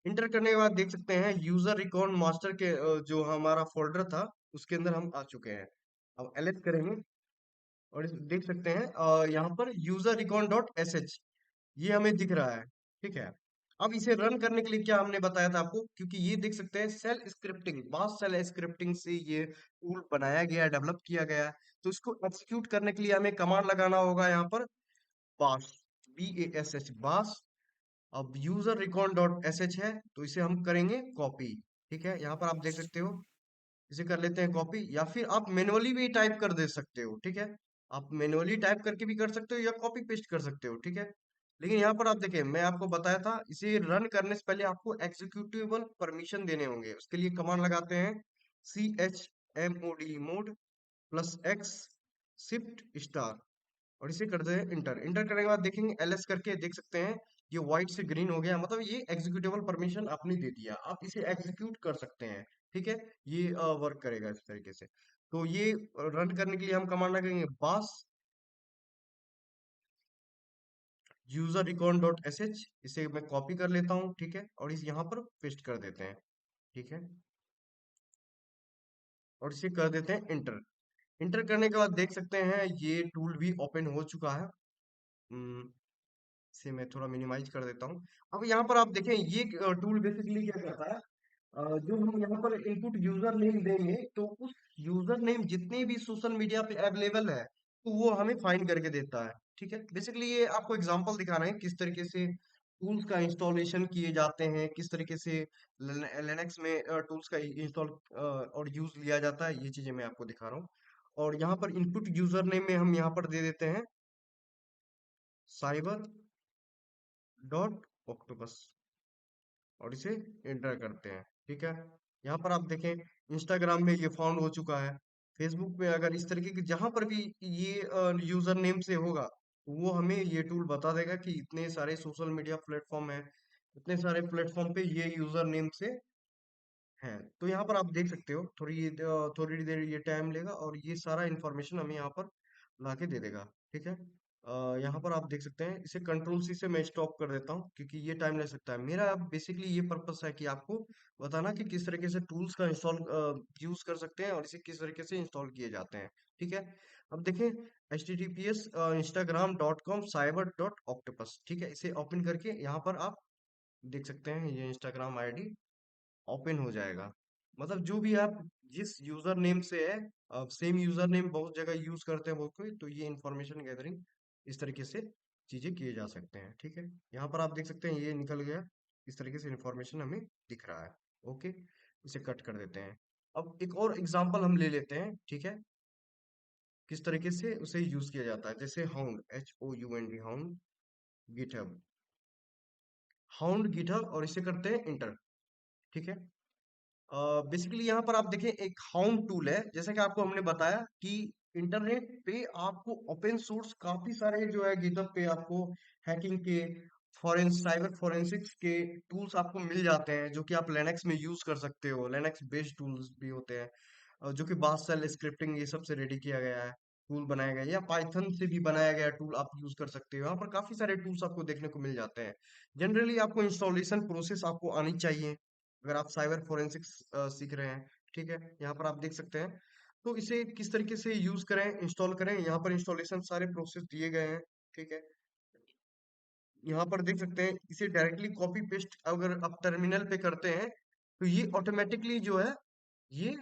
इंटर करने के बाद देख सकते हैं यूजर रिकॉर्ड मास्टर के जो हमारा फोल्डर था, उसके अंदर हम आ चुके हैं। अब एलएस करेंगे, और देख सकते हैं यहाँ पर user record dot S H, ये हमें दिख रहा है। ठीक है, अब इसे रन करने के लिए क्या हमने बताया था आपको, क्योंकि ये देख सकते हैं सेल स्क्रिप्टिंग, बाश सेल स्क्रिप्टिंग से ये टूल बनाया गया है, डेवलप किया गया है। तो इसको एक्सिक्यूट करने के लिए हमें कमांड लगाना होगा यहाँ पर, बाश, BASH, बाश। अब user record dot S H है, तो इसे हम करेंगे कॉपी। ठीक है, यहाँ पर आप देख सकते हो, इसे कर लेते हैं कॉपी, या फिर आप मैनुअली भी टाइप कर दे सकते हो। ठीक है, आप मैनुअली टाइप करके भी कर सकते हो, या कॉपी पेस्ट कर सकते हो। ठीक है, लेकिन यहाँ पर आप देखिए, मैं आपको बताया था, इसे रन करने से पहले आपको एग्जीक्यूटेबल परमिशन देने होंगे। उसके लिए कमांड लगाते हैं, CHMOD mode +X shift star, और इसे कर दे इंटर। इंटर करने के बाद देखेंगे, एलएस करके देख सकते हैं, ये व्हाइट से ग्रीन हो गया, मतलब ये एग्जीक्यूटेबल परमिशन आपने दे दिया, आप इसे एग्जीक्यूट कर सकते हैं। ठीक है, ये वर्क करेगा इस तरीके से। तो ये रन करने के लिए हम कमांड लगाएंगे bash user record dot S H. इसे मैं कॉपी कर लेता हूँ, ठीक है, और इस यहाँ पर पेस्ट कर देते हैं, ठीक है, और इसे कर देते हैं इंटर। इंटर करने के बाद देख सकते हैं ये टूल भी ओपन हो चुका है। हम्म, इसे मैं थोड़ा मिनिमाइज कर देता हूँ। अब यहाँ पर आप देखें ये टूल बेसिकली क्या करता है, जो हम यहाँ पर इनपुट यूजर नेम देंगे तो उस यूजर नेम जितने भी सोशल मीडिया पे अवेलेबल है तो वो हमें फाइंड करके देता है, ठीक है। बेसिकली ये आपको एग्जांपल दिखा रहे हैं किस तरीके से टूल्स का इंस्टॉलेशन किए जाते हैं, किस तरीके से लिनक्स में टूल्स का इंस्टॉल और यूज लिया जाता है, ये चीजें मैं आपको दिखा रहा हूँ। और यहाँ पर इनपुट यूजर नेम में हम यहाँ पर दे देते हैं साइबर डॉट ऑक्टोपस और इसे एंटर करते हैं, ठीक है। यहाँ पर आप देखें इंस्टाग्राम में ये फाउंड हो चुका है। फेसबुक पे अगर इस तरीके की जहां पर भी ये यूजर नेम से होगा तो वो हमें ये टूल बता देगा कि इतने सारे सोशल मीडिया प्लेटफॉर्म है, इतने सारे प्लेटफॉर्म पे ये यूजर नेम से है। तो यहाँ पर आप देख सकते हो थोड़ी देर ये टाइम लेगा और ये सारा इंफॉर्मेशन हमें यहाँ पर ला के दे देगा, ठीक है। यहाँ पर आप देख सकते हैं, इसे कंट्रोल सी से मैं स्टॉप कर देता हूँ क्योंकि ये टाइम ले सकता है। मेरा बेसिकली ये पर्पस है कि आपको बताना कि किस तरीके से टूल्स का इंस्टॉल यूज कर सकते हैं और इसे किस तरीके से इंस्टॉल किए जाते हैं, ठीक है। अब देखें https instagram.com/cyber.octopus, ठीक है, इसे ओपन करके यहाँ पर आप देख सकते हैं ये इंस्टाग्राम आईडी ओपन हो जाएगा। मतलब जो भी आप जिस यूजर नेम से है, सेम यूजर नेम बहुत जगह यूज करते हैं बहुत कोई, तो ये इंफॉर्मेशन गैदरिंग इस तरीके से चीजें किए जा सकते हैं, ठीक है। यहाँ पर आप देख सकते हैं ये निकल गया, इस तरीके से इंफॉर्मेशन हमें दिख रहा है। ओके, इसे कट कर देते हैं। अब एक और एग्जांपल हम ले लेते हैं, ठीक है, किस तरीके से उसे यूज किया जाता है। जैसे hound, HOUND, hound GitHub, hound GitHub, और इसे करते हैं इंटर, ठीक है। बेसिकली यहाँ पर आप देखें एक हाउंड टूल है, जैसा कि आपको हमने बताया कि इंटरनेट पे आपको ओपन सोर्स काफी सारे जो है गिटहब पे आपको हैकिंग के साइबर फोरेंसिक्स के टूल्स आपको मिल जाते हैं जो कि आप लिनक्स में यूज कर सकते हो। लिनक्स बेस्ड टूल्स भी होते हैं जो कि बाश शेल स्क्रिप्टिंग ये सब से रेडी किया गया है, टूल बनाया गया है, या पाइथन से भी बनाया गया टूल आप यूज कर सकते हो। यहाँ पर काफी सारे टूल्स आपको देखने को मिल जाते हैं। जनरली आपको इंस्टॉलेशन प्रोसेस आपको आनी चाहिए अगर आप साइबर फोरेंसिक्स सीख रहे हैं, ठीक है। यहाँ पर आप देख सकते हैं तो इसे किस तरीके से यूज करें, इंस्टॉल करें, यहाँ पर इंस्टॉलेशन सारे प्रोसेस दिए गए हैं, ठीक है। यहाँ पर देख सकते हैं इसे डायरेक्टली कॉपी पेस्ट अगर आप टर्मिनल पे करते हैं तो ये ऑटोमेटिकली जो है ये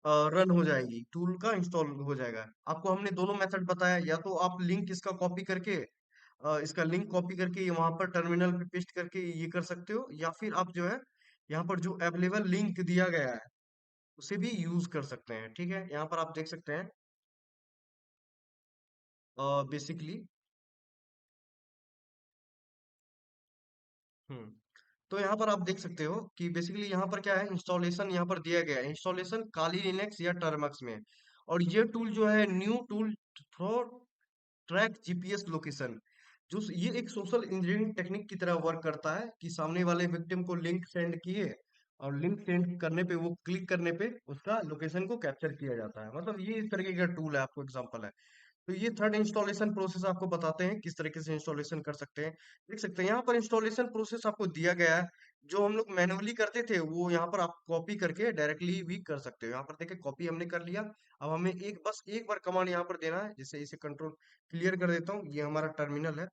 रन हो जाएगी, टूल का इंस्टॉल हो जाएगा। आपको हमने दोनों मेथड बताया, या तो आप लिंक इसका कॉपी करके इसका लिंक कॉपी करके ये वहां पर टर्मिनल पे पेस्ट करके ये कर सकते हो, या फिर आप जो है यहाँ पर जो अवेलेबल लिंक दिया गया है उसे भी यूज कर सकते हैं, ठीक है। यहाँ पर आप देख सकते हैं बेसिकली, हम्म, तो यहाँ पर आप देख सकते हो कि बेसिकली यहाँ पर क्या है, इंस्टॉलेशन यहाँ पर दिया गया है, इंस्टॉलेशन काली लिनक्स या टर्मक्स में। और ये टूल जो है new tool for track GPS location, ये एक सोशल इंजीनियरिंग टेक्निक की तरह वर्क करता है कि सामने वाले विक्टिम को लिंक सेंड किए और लिंक सेंड करने पे वो क्लिक करने पे उसका लोकेशन को कैप्चर किया जाता है। मतलब ये इस तरीके का टूल है, आपको एग्जांपल है। तो ये थर्ड इंस्टॉलेशन प्रोसेस आपको बताते हैं किस तरीके से इंस्टॉलेशन कर सकते हैं। देख सकते हैं यहाँ पर इंस्टॉलेशन प्रोसेस आपको दिया गया है। जो हम लोग मैन्युअली करते थे वो यहाँ पर आप कॉपी करके डायरेक्टली भी कर सकते हो। यहाँ पर देखिए कॉपी हमने कर लिया। अब हमें बस एक बार कमांड यहाँ पर देना है, जैसे इसे कंट्रोल क्लियर कर देता हूँ, ये हमारा टर्मिनल है,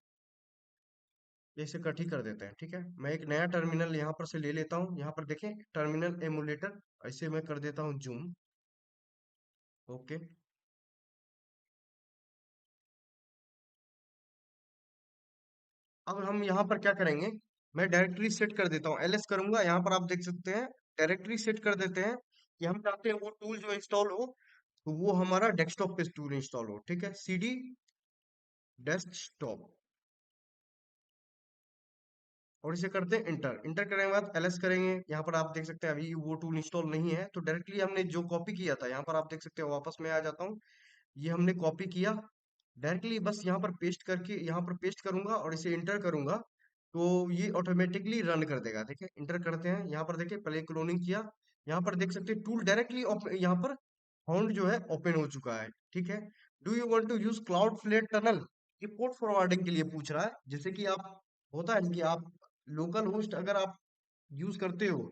ये इसे कट ही कर देते हैं, ठीक है। मैं एक नया टर्मिनल यहाँ पर से ले लेता हूँ। यहाँ पर देखें टर्मिनल एमुलेटर, ऐसे मैं कर देता हूँ जूम। ओके, अब हम यहाँ पर क्या करेंगे, मैं डायरेक्टरी सेट कर देता हूँ, एलएस करूंगा। यहाँ पर आप देख सकते हैं डायरेक्टरी सेट कर देते हैं कि हम चाहते हैं वो टूल जो इंस्टॉल हो तो वो हमारा डेस्कटॉप पे टूल इंस्टॉल हो, ठीक है। सीडी डेस्कटॉप, और इसे करते हैं इंटर। इंटर करने के बाद एलएस करेंगे। यहाँ पर आप देख सकते हैं अभी वो टूल इंस्टॉल नहीं है, तो डायरेक्टली हमने जो कॉपी किया था यहाँ पर आप देख सकते हैं, वापस मैं आ जाता हूँ। ये हमने कॉपी किया, डायरेक्टली बस यहाँ पर पेस्ट करके यहाँ पर पेस्ट करूंगा और इसे इंटर करूंगा तो ये ऑटोमेटिकली रन कर देगा। देखिए इंटर करते हैं, यहाँ पर देखिए प्ले क्लोनिंग किया, यहाँ पर देख सकते हैं टूल डायरेक्टली यहाँ पर फाउंड जो है ओपन हो चुका है, ठीक है। Do you want to use Cloudflare tunnel, ये पोर्ट फॉरवर्डिंग के लिए पूछ रहा है। जैसे कि आप, होता है कि आप लोकल होस्ट अगर आप यूज करते हो,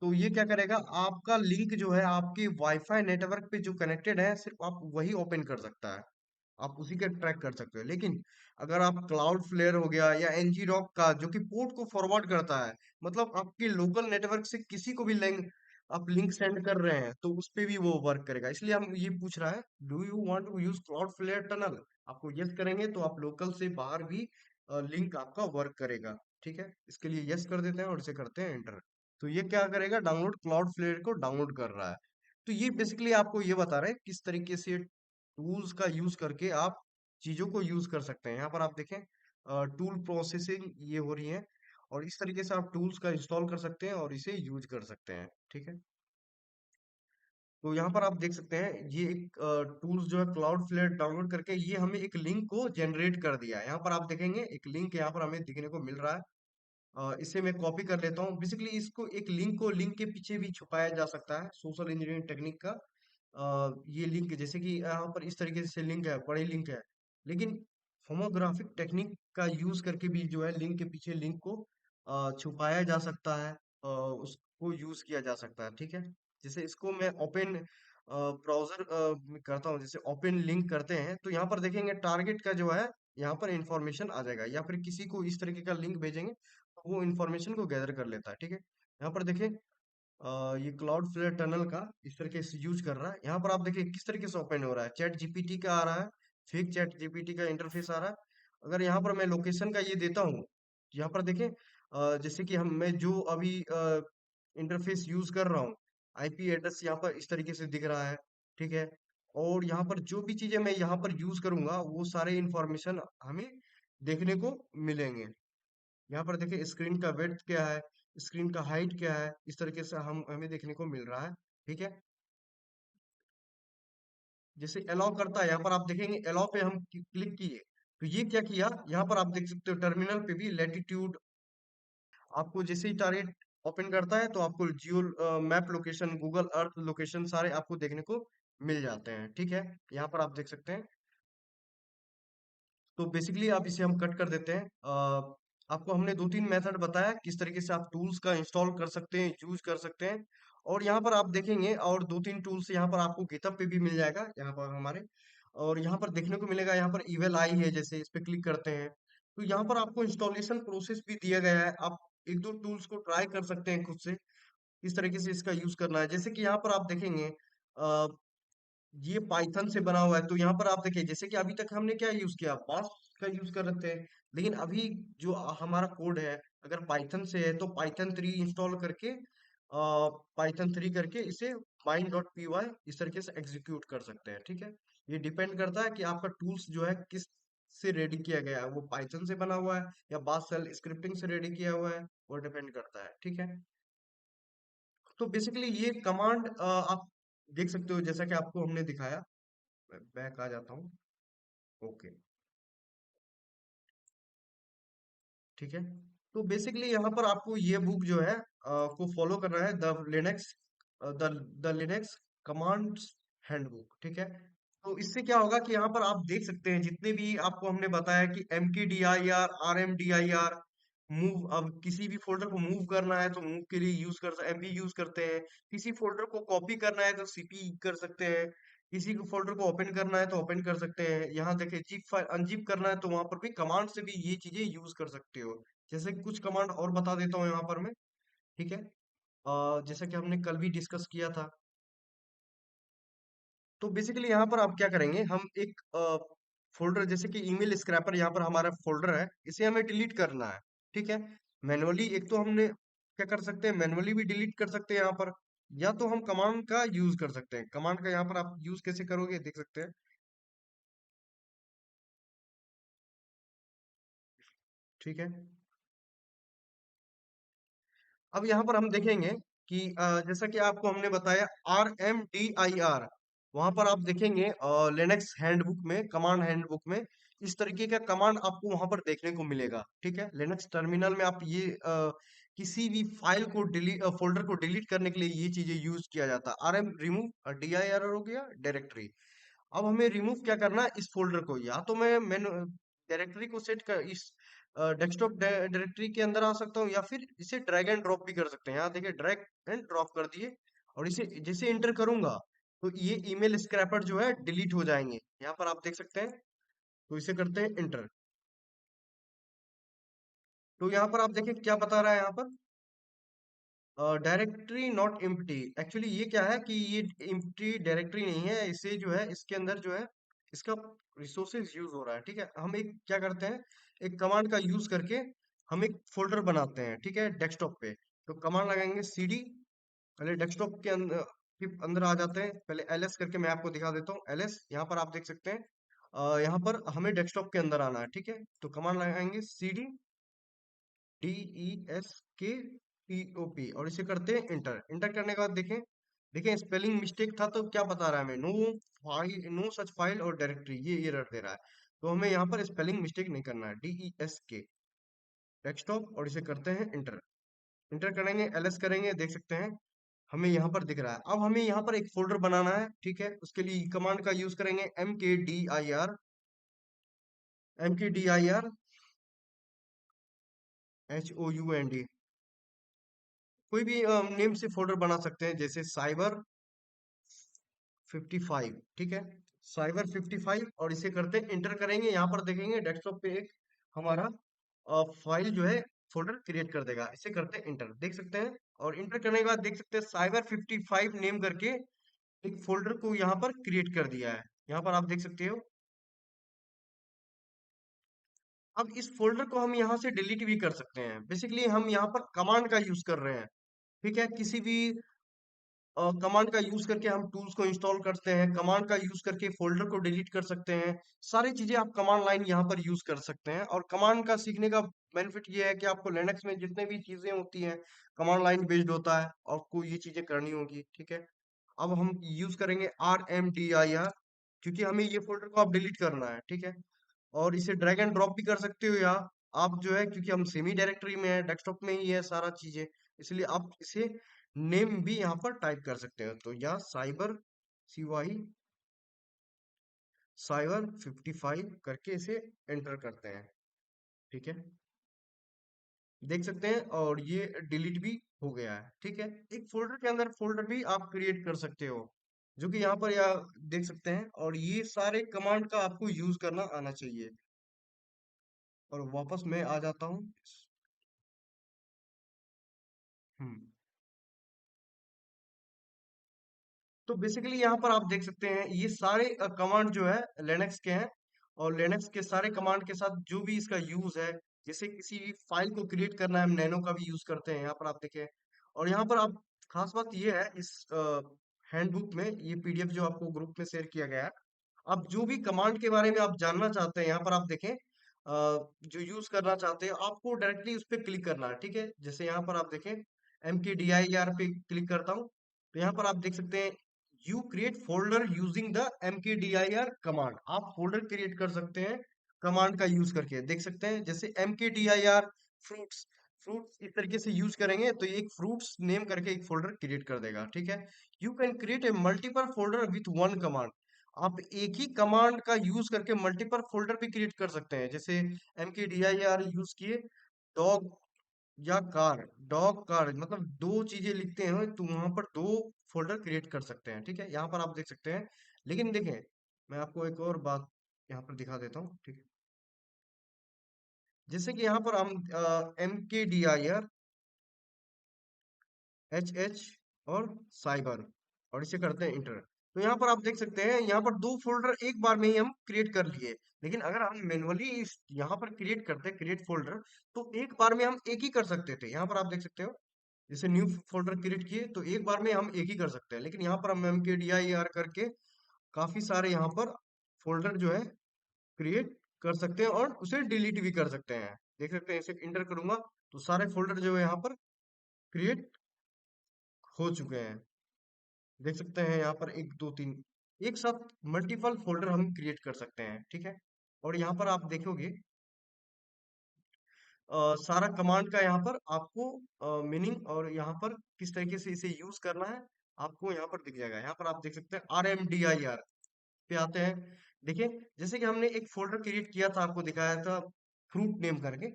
तो ये क्या करेगा, आपका लिंक जो है आपके वाईफाई नेटवर्क पे जो कनेक्टेड है सिर्फ आप वही ओपन कर सकता है, आप उसी का ट्रैक कर सकते हो। लेकिन अगर आप क्लाउड फ्लेयर हो गया या एनजी रॉक का जो कि पोर्ट को फॉरवर्ड करता है, मतलब आपके लोकल नेटवर्क से किसी को भी लिंक, आप लिंक सेंड कर रहे हैं तो उस पे भी वो वर्क करेगा। इसलिए हम ये पूछ रहा है, do you want to use Cloudflare tunnel. आपको यस करेंगे तो आप लोकल से बाहर भी लिंक आपका वर्क करेगा, ठीक है। इसके लिए यस कर देते हैं और इसे करते हैं एंटर। तो ये क्या करेगा, डाउनलोड, क्लाउड फ्लेयर को डाउनलोड कर रहा है। तो ये बेसिकली आपको ये बता रहे हैं किस तरीके से टूल्स का यूज करके आप चीजों को यूज कर सकते हैं। यहाँ पर आप देखें टूल प्रोसेसिंग ये हो रही है, और इस तरीके से आप टूल्स का इंस्टॉल कर सकते हैं और इसे यूज कर सकते हैं, ठीक है। तो यहाँ पर आप देख सकते हैं ये एक टूल्स जो है क्लाउड फ्लेयर डाउनलोड करके ये हमें एक लिंक को जनरेट कर दिया है। यहाँ पर आप देखेंगे एक लिंक यहाँ पर हमें दिखने को मिल रहा है। इसे मैं कॉपी कर लेता हूँ। बेसिकली इसको, एक लिंक को लिंक के पीछे भी छुपाया जा सकता है सोशल इंजीनियरिंग टेक्निक का। ये लिंक जैसे कि यहाँ पर इस तरीके से लिंक है, बड़ी लिंक है, लेकिन होमोग्राफिक टेक्निक का यूज करके भी जो है लिंक के पीछे लिंक को छुपाया जा सकता है, उसको यूज किया जा सकता है, ठीक है। जैसे इसको मैं ओपन ब्राउजर में करता हूँ, जैसे ओपन लिंक करते हैं तो यहाँ पर देखेंगे टारगेट का जो है यहाँ पर इंफॉर्मेशन आ जाएगा, या फिर किसी को इस तरीके का लिंक भेजेंगे तो वो इंफॉर्मेशन को गैदर कर लेता है, ठीक है। यहाँ पर देखें ये क्लाउड फ्लेयर टनल का इस तरीके से यूज कर रहा है। यहाँ पर आप देखिए किस तरीके से ओपन हो रहा है, चैट जीपीटी का आ रहा है, फेक चैट जीपीटी का इंटरफेस आ रहा है। अगर यहाँ पर मैं लोकेशन का ये देता हूँ, यहाँ पर देखें जैसे कि हम, मैं जो अभी इंटरफेस यूज कर रहा हूँ, आईपी एड्रेस यहाँ पर इस तरीके से दिख रहा है, ठीक है। और यहाँ पर जो भी चीजें मैं यहाँ पर यूज करूंगा वो सारे इंफॉर्मेशन हमें देखने को मिलेंगे। यहाँ पर देखिए स्क्रीन का विड्थ क्या है, स्क्रीन का हाइट क्या है, इस तरीके से हम हमें देखने को मिल रहा है, ठीक है। जैसे अलाउ करता है, यहाँ पर आप देखेंगे अलाउ पे हम क्लिक किए तो ये क्या किया, यहाँ पर आप देख सकते हो टर्मिनल पे भी लैटिट्यूड, आपको जैसे ही टारगेट ओपन करता है तो आपको geo map location, Google earth location सारे आपको देखने को मिल जाते हैं, ठीक है। यहाँ पर आप देख सकते हैं। तो बेसिकली आप इसे हम कट कर देते हैं। आपको हमने दो तीन मेथड बताया किस तरीके से आप टूल्स का इंस्टॉल कर सकते हैं, यूज कर सकते हैं। और यहाँ पर आप देखेंगे और दो तीन टूल्स यहाँ पर आपको गिटहब पे भी मिल जाएगा, यहाँ पर हमारे। और यहाँ पर देखने को मिलेगा, यहाँ पर इवेल आई है, जैसे इस पे क्लिक करते हैं तो यहाँ पर आपको इंस्टॉलेशन प्रोसेस भी दिया गया है। आप एक दो टूल्स को ट्राई कर सकते हैं खुद से, किस तरीके से इसका यूज करना है। जैसे कि यहाँ पर आप देखेंगे ये पाइथन से बना हुआ है, तो यहाँ पर आप देखिए जैसे कि अभी तक हमने क्या यूज किया, बाश का यूज कर रहे थे। लेकिन अभी जो हमारा कोड है अगर पाइथन से है तो पाइथन 3 इंस्टॉल करके, पाइथन 3 करके इसे माइन.py इस तरीके से एग्जीक्यूट कर सकते हैं, ठीक है। ये डिपेंड करता है कि आपका टूल्स जो है किस से रेडी किया गया है, वो पाइथन से बना हुआ है या बाश शेल स्क्रिप्टिंग से रेडी किया हुआ है, वो डिपेंड करता है, ठीक है। तो बेसिकली ये कमांड आप देख सकते हो जैसा कि आपको हमने दिखाया। मैं बैक आ जाता हूँ। ओके, ठीक है। तो बेसिकली यहाँ पर आपको ये बुक जो है को फॉलो करना है, the the Linux commands handbook, ठीक है। तो इससे क्या होगा कि यहाँ पर आप देख सकते हैं जितने भी आपको हमने बताया कि mkdir rmdir मूव, अब किसी भी फोल्डर को मूव करना है तो मूव के लिए यूज कर एमवी यूज करते हैं, किसी फोल्डर को कॉपी करना है तो सीपी कर सकते हैं, किसी को फोल्डर को ओपन करना है तो ओपन कर सकते हैं। यहाँ देखिए जिप फाइल अनजिप करना है तो वहां पर भी कमांड से भी ये चीजें यूज कर सकते हो। जैसे कुछ कमांड और बता देता हूँ यहाँ पर मैं, ठीक है। जैसा कि हमने कल भी डिस्कस किया था, तो बेसिकली यहाँ पर आप क्या करेंगे, हम एक फोल्डर जैसे कि ईमेल स्क्रैपर, यहाँ पर हमारा फोल्डर है, इसे हमें डिलीट करना है, ठीक है। मैनुअली एक तो हमने क्या कर सकते हैं, मैनुअली भी डिलीट कर सकते हैं यहाँ पर, या तो हम कमांड का यूज कर सकते हैं। कमांड का यहाँ पर आप यूज कैसे करोगे देख सकते हैं, ठीक है। अब यहाँ पर हम देखेंगे कि जैसा कि आपको हमने बताया RMDIR, वहां पर आप देखेंगे लिनक्स हैंडबुक में, कमांड हैंडबुक में इस तरीके का कमांड आपको वहां पर देखने को मिलेगा, ठीक है। लिनक्स टर्मिनल में आप ये किसी भी फाइल को डिलीट फोल्डर को डिलीट करने के लिए ये चीजें यूज किया जाता है। rm रिमूव dir हो गया डायरेक्टरी। अब हमें रिमूव क्या करना है, इस फोल्डर को, या तो मैं डायरेक्टरी को सेट कर इस डेस्कटॉप डायरेक्टरी के अंदर आ सकता हूँ, या फिर इसे ड्रैग एंड ड्रॉप भी कर सकते हैं। यहाँ देखिए ड्रैग एंड ड्रॉप कर दिए, और इसे जैसे इंटर करूंगा तो ये ईमेल स्क्रैपर जो है डिलीट हो जाएंगे, यहाँ पर आप देख सकते हैं। तो इसे करते हैं इंटर। तो यहाँ पर आप देखिए क्या बता रहा है यहाँ पर, डायरेक्टरी नॉट एम्प्टी। एक्चुअली ये क्या है कि ये एम्प्टी डायरेक्टरी नहीं है, इसे जो है इसके अंदर जो है इसका रिसोर्सेज यूज हो रहा है। ठीक है, हम एक क्या करते हैं, एक कमांड का यूज करके हम एक फोल्डर बनाते हैं, ठीक है, डेस्कटॉप पे। तो कमांड लगाएंगे cd, पहले डेस्कटॉप के अंदर के अंदर आ जाते हैं, पहले ls करके मैं आपको दिखा देता हूँ। ls यहाँ पर आप देख सकते हैं, यहाँ पर हमें डेस्कटॉप के अंदर आना है, ठीक है। तो कमांड लगाएंगे cd DESKTOP, और इसे करते हैं इंटर। इंटर करने के बाद देखें, देखें स्पेलिंग मिस्टेक था, तो क्या बता रहा है हमें, no file, no such file और डायरेक्टरी, ये एरर दे रहा है। तो हमें यहाँ पर स्पेलिंग मिस्टेक नहीं करना है, DESK डेस्कटॉप, और इसे करते हैं इंटर। इंटर करेंगे, ls करेंगे, देख सकते हैं हमें यहाँ पर दिख रहा है। अब हमें यहाँ पर एक फोल्डर बनाना है, ठीक है। उसके लिए कमांड का यूज करेंगे mkdir HOUND, कोई भी नेम से फोल्डर बना सकते हैं, जैसे साइबर 55, ठीक है, साइबर 55, और इसे करते हैं इंटर करेंगे। यहाँ पर देखेंगे डेस्कटॉप पे एक हमारा फाइल जो है फोल्डर क्रिएट कर देगा। इसे करते हैं इंटर, देख सकते हैं। और इंटर करने के बाद देख सकते हैं साइबर 55 नेम करके एक फोल्डर को यहाँ पर क्रिएट कर दिया है, यहाँ पर आप देख सकते हो। अब इस फोल्डर को हम यहाँ से डिलीट भी कर सकते हैं। बेसिकली हम यहाँ पर कमांड का यूज कर रहे हैं, ठीक है। किसी भी कमांड का यूज करके हम टूल्स को इंस्टॉल करते हैं, कमांड का यूज करके फोल्डर को डिलीट कर सकते हैं। सारी चीजें आप कमांड लाइन यहाँ पर यूज कर सकते हैं। और कमांड का सीखने का बेनिफिट ये है कि आपको लिनक्स में जितने भी चीजें होती हैं कमांड लाइन बेस्ड होता है, आपको ये चीजें करनी होगी, ठीक है। अब हम यूज करेंगे RMDIR, क्योंकि हमें ये फोल्डर को अब डिलीट करना है, ठीक है। और इसे ड्रैग एंड ड्रॉप भी कर सकते हो, या आप जो है, क्योंकि हम सेमी डायरेक्टरी में है, डेस्कटॉप में ही है सारा चीजें, इसलिए आप इसे नेम भी यहाँ पर टाइप कर सकते हो। तो या साइबर CY साइबर 55 करके इसे एंटर करते हैं, ठीक है, देख सकते हैं। और ये डिलीट भी हो गया है, ठीक है। एक फोल्डर के अंदर फोल्डर भी आप क्रिएट कर सकते हो, जो कि यहाँ पर या देख सकते हैं। और ये सारे कमांड का आपको यूज करना आना चाहिए। और वापस मैं आ जाता हूँ। हम्म। तो बेसिकली यहाँ पर आप देख सकते हैं ये सारे कमांड जो है लिनक्स के हैं। और लिनक्स के सारे कमांड के साथ जो भी इसका यूज है, जैसे किसी भी फाइल को क्रिएट करना है, हम नैनो का भी यूज करते हैं, यहाँ पर आप देखें। और यहाँ पर आप खास बात ये है, इस हैंडबुक में ये PDF जो आपको ग्रुप में शेयर किया गया है, आप जो भी कमांड के बारे में आप जानना चाहते हैं, यहाँ पर आप देखें, जो यूज करना चाहते हैं आपको डायरेक्टली उस पर क्लिक करना है, ठीक है। जैसे यहाँ पर आप देखें MKDIR पे क्लिक करता हूँ, तो यहाँ पर आप देख सकते हैं you create folder using the MKDIR command. आप फोल्डर क्रिएट कर सकते हैं कमांड का यूज करके, देख सकते हैं। जैसे MKDIR फ्रूट्स, फ्रूट्स इस तरीके से यूज करेंगे तो ये एक फ्रूट्स नेम करके एक फोल्डर क्रिएट कर देगा, ठीक है। You can create A multiple folder with one command. आप एक ही कमांड का यूज करके मल्टीपल फोल्डर भी क्रिएट कर सकते हैं। जैसे MKDIR यूज किए, डॉग या कार, डॉग कार मतलब दो चीजें लिखते हैं तो वहां पर दो फोल्डर क्रिएट कर सकते हैं, ठीक है। यहाँ पर आप देख सकते हैं। लेकिन देखें, मैं आपको एक और बात यहाँ पर दिखा देता हूँ, ठीक है। जैसे कि यहाँ पर हम MKDIR HH और साइबर, और इसे करते हैं इंटर। तो यहाँ पर आप देख सकते हैं यहाँ पर दो फोल्डर एक बार में ही हम क्रिएट कर लिए। लेकिन अगर हम मैनुअली इस यहाँ पर क्रिएट करते क्रिएट फोल्डर, तो एक बार में हम एक ही कर सकते थे। यहाँ पर आप देख सकते हो, जैसे न्यू फोल्डर क्रिएट किए तो एक बार में हम एक ही कर सकते हैं। लेकिन यहाँ पर हम MKDIR करके काफी सारे यहाँ पर फोल्डर जो है क्रिएट कर सकते हैं, और उसे डिलीट भी कर सकते हैं। देख सकते हैं, इसे इंटर करूंगा तो सारे फोल्डर जो है यहाँ पर क्रिएट हो चुके हैं। देख सकते हैं यहाँ पर एक दो तीन, एक साथ मल्टीपल फोल्डर हम क्रिएट कर सकते हैं, ठीक है। और यहाँ पर आप देखोगे सारा कमांड का यहाँ पर आपको मीनिंग और यहाँ पर किस तरीके से इसे यूज करना है आपको यहाँ पर दिख जाएगा। यहाँ पर आप देख सकते हैं RMDIR पे आते हैं। देखिए, जैसे कि हमने एक फोल्डर क्रिएट किया था, आपको दिखाया था फ्रूट नेम करके।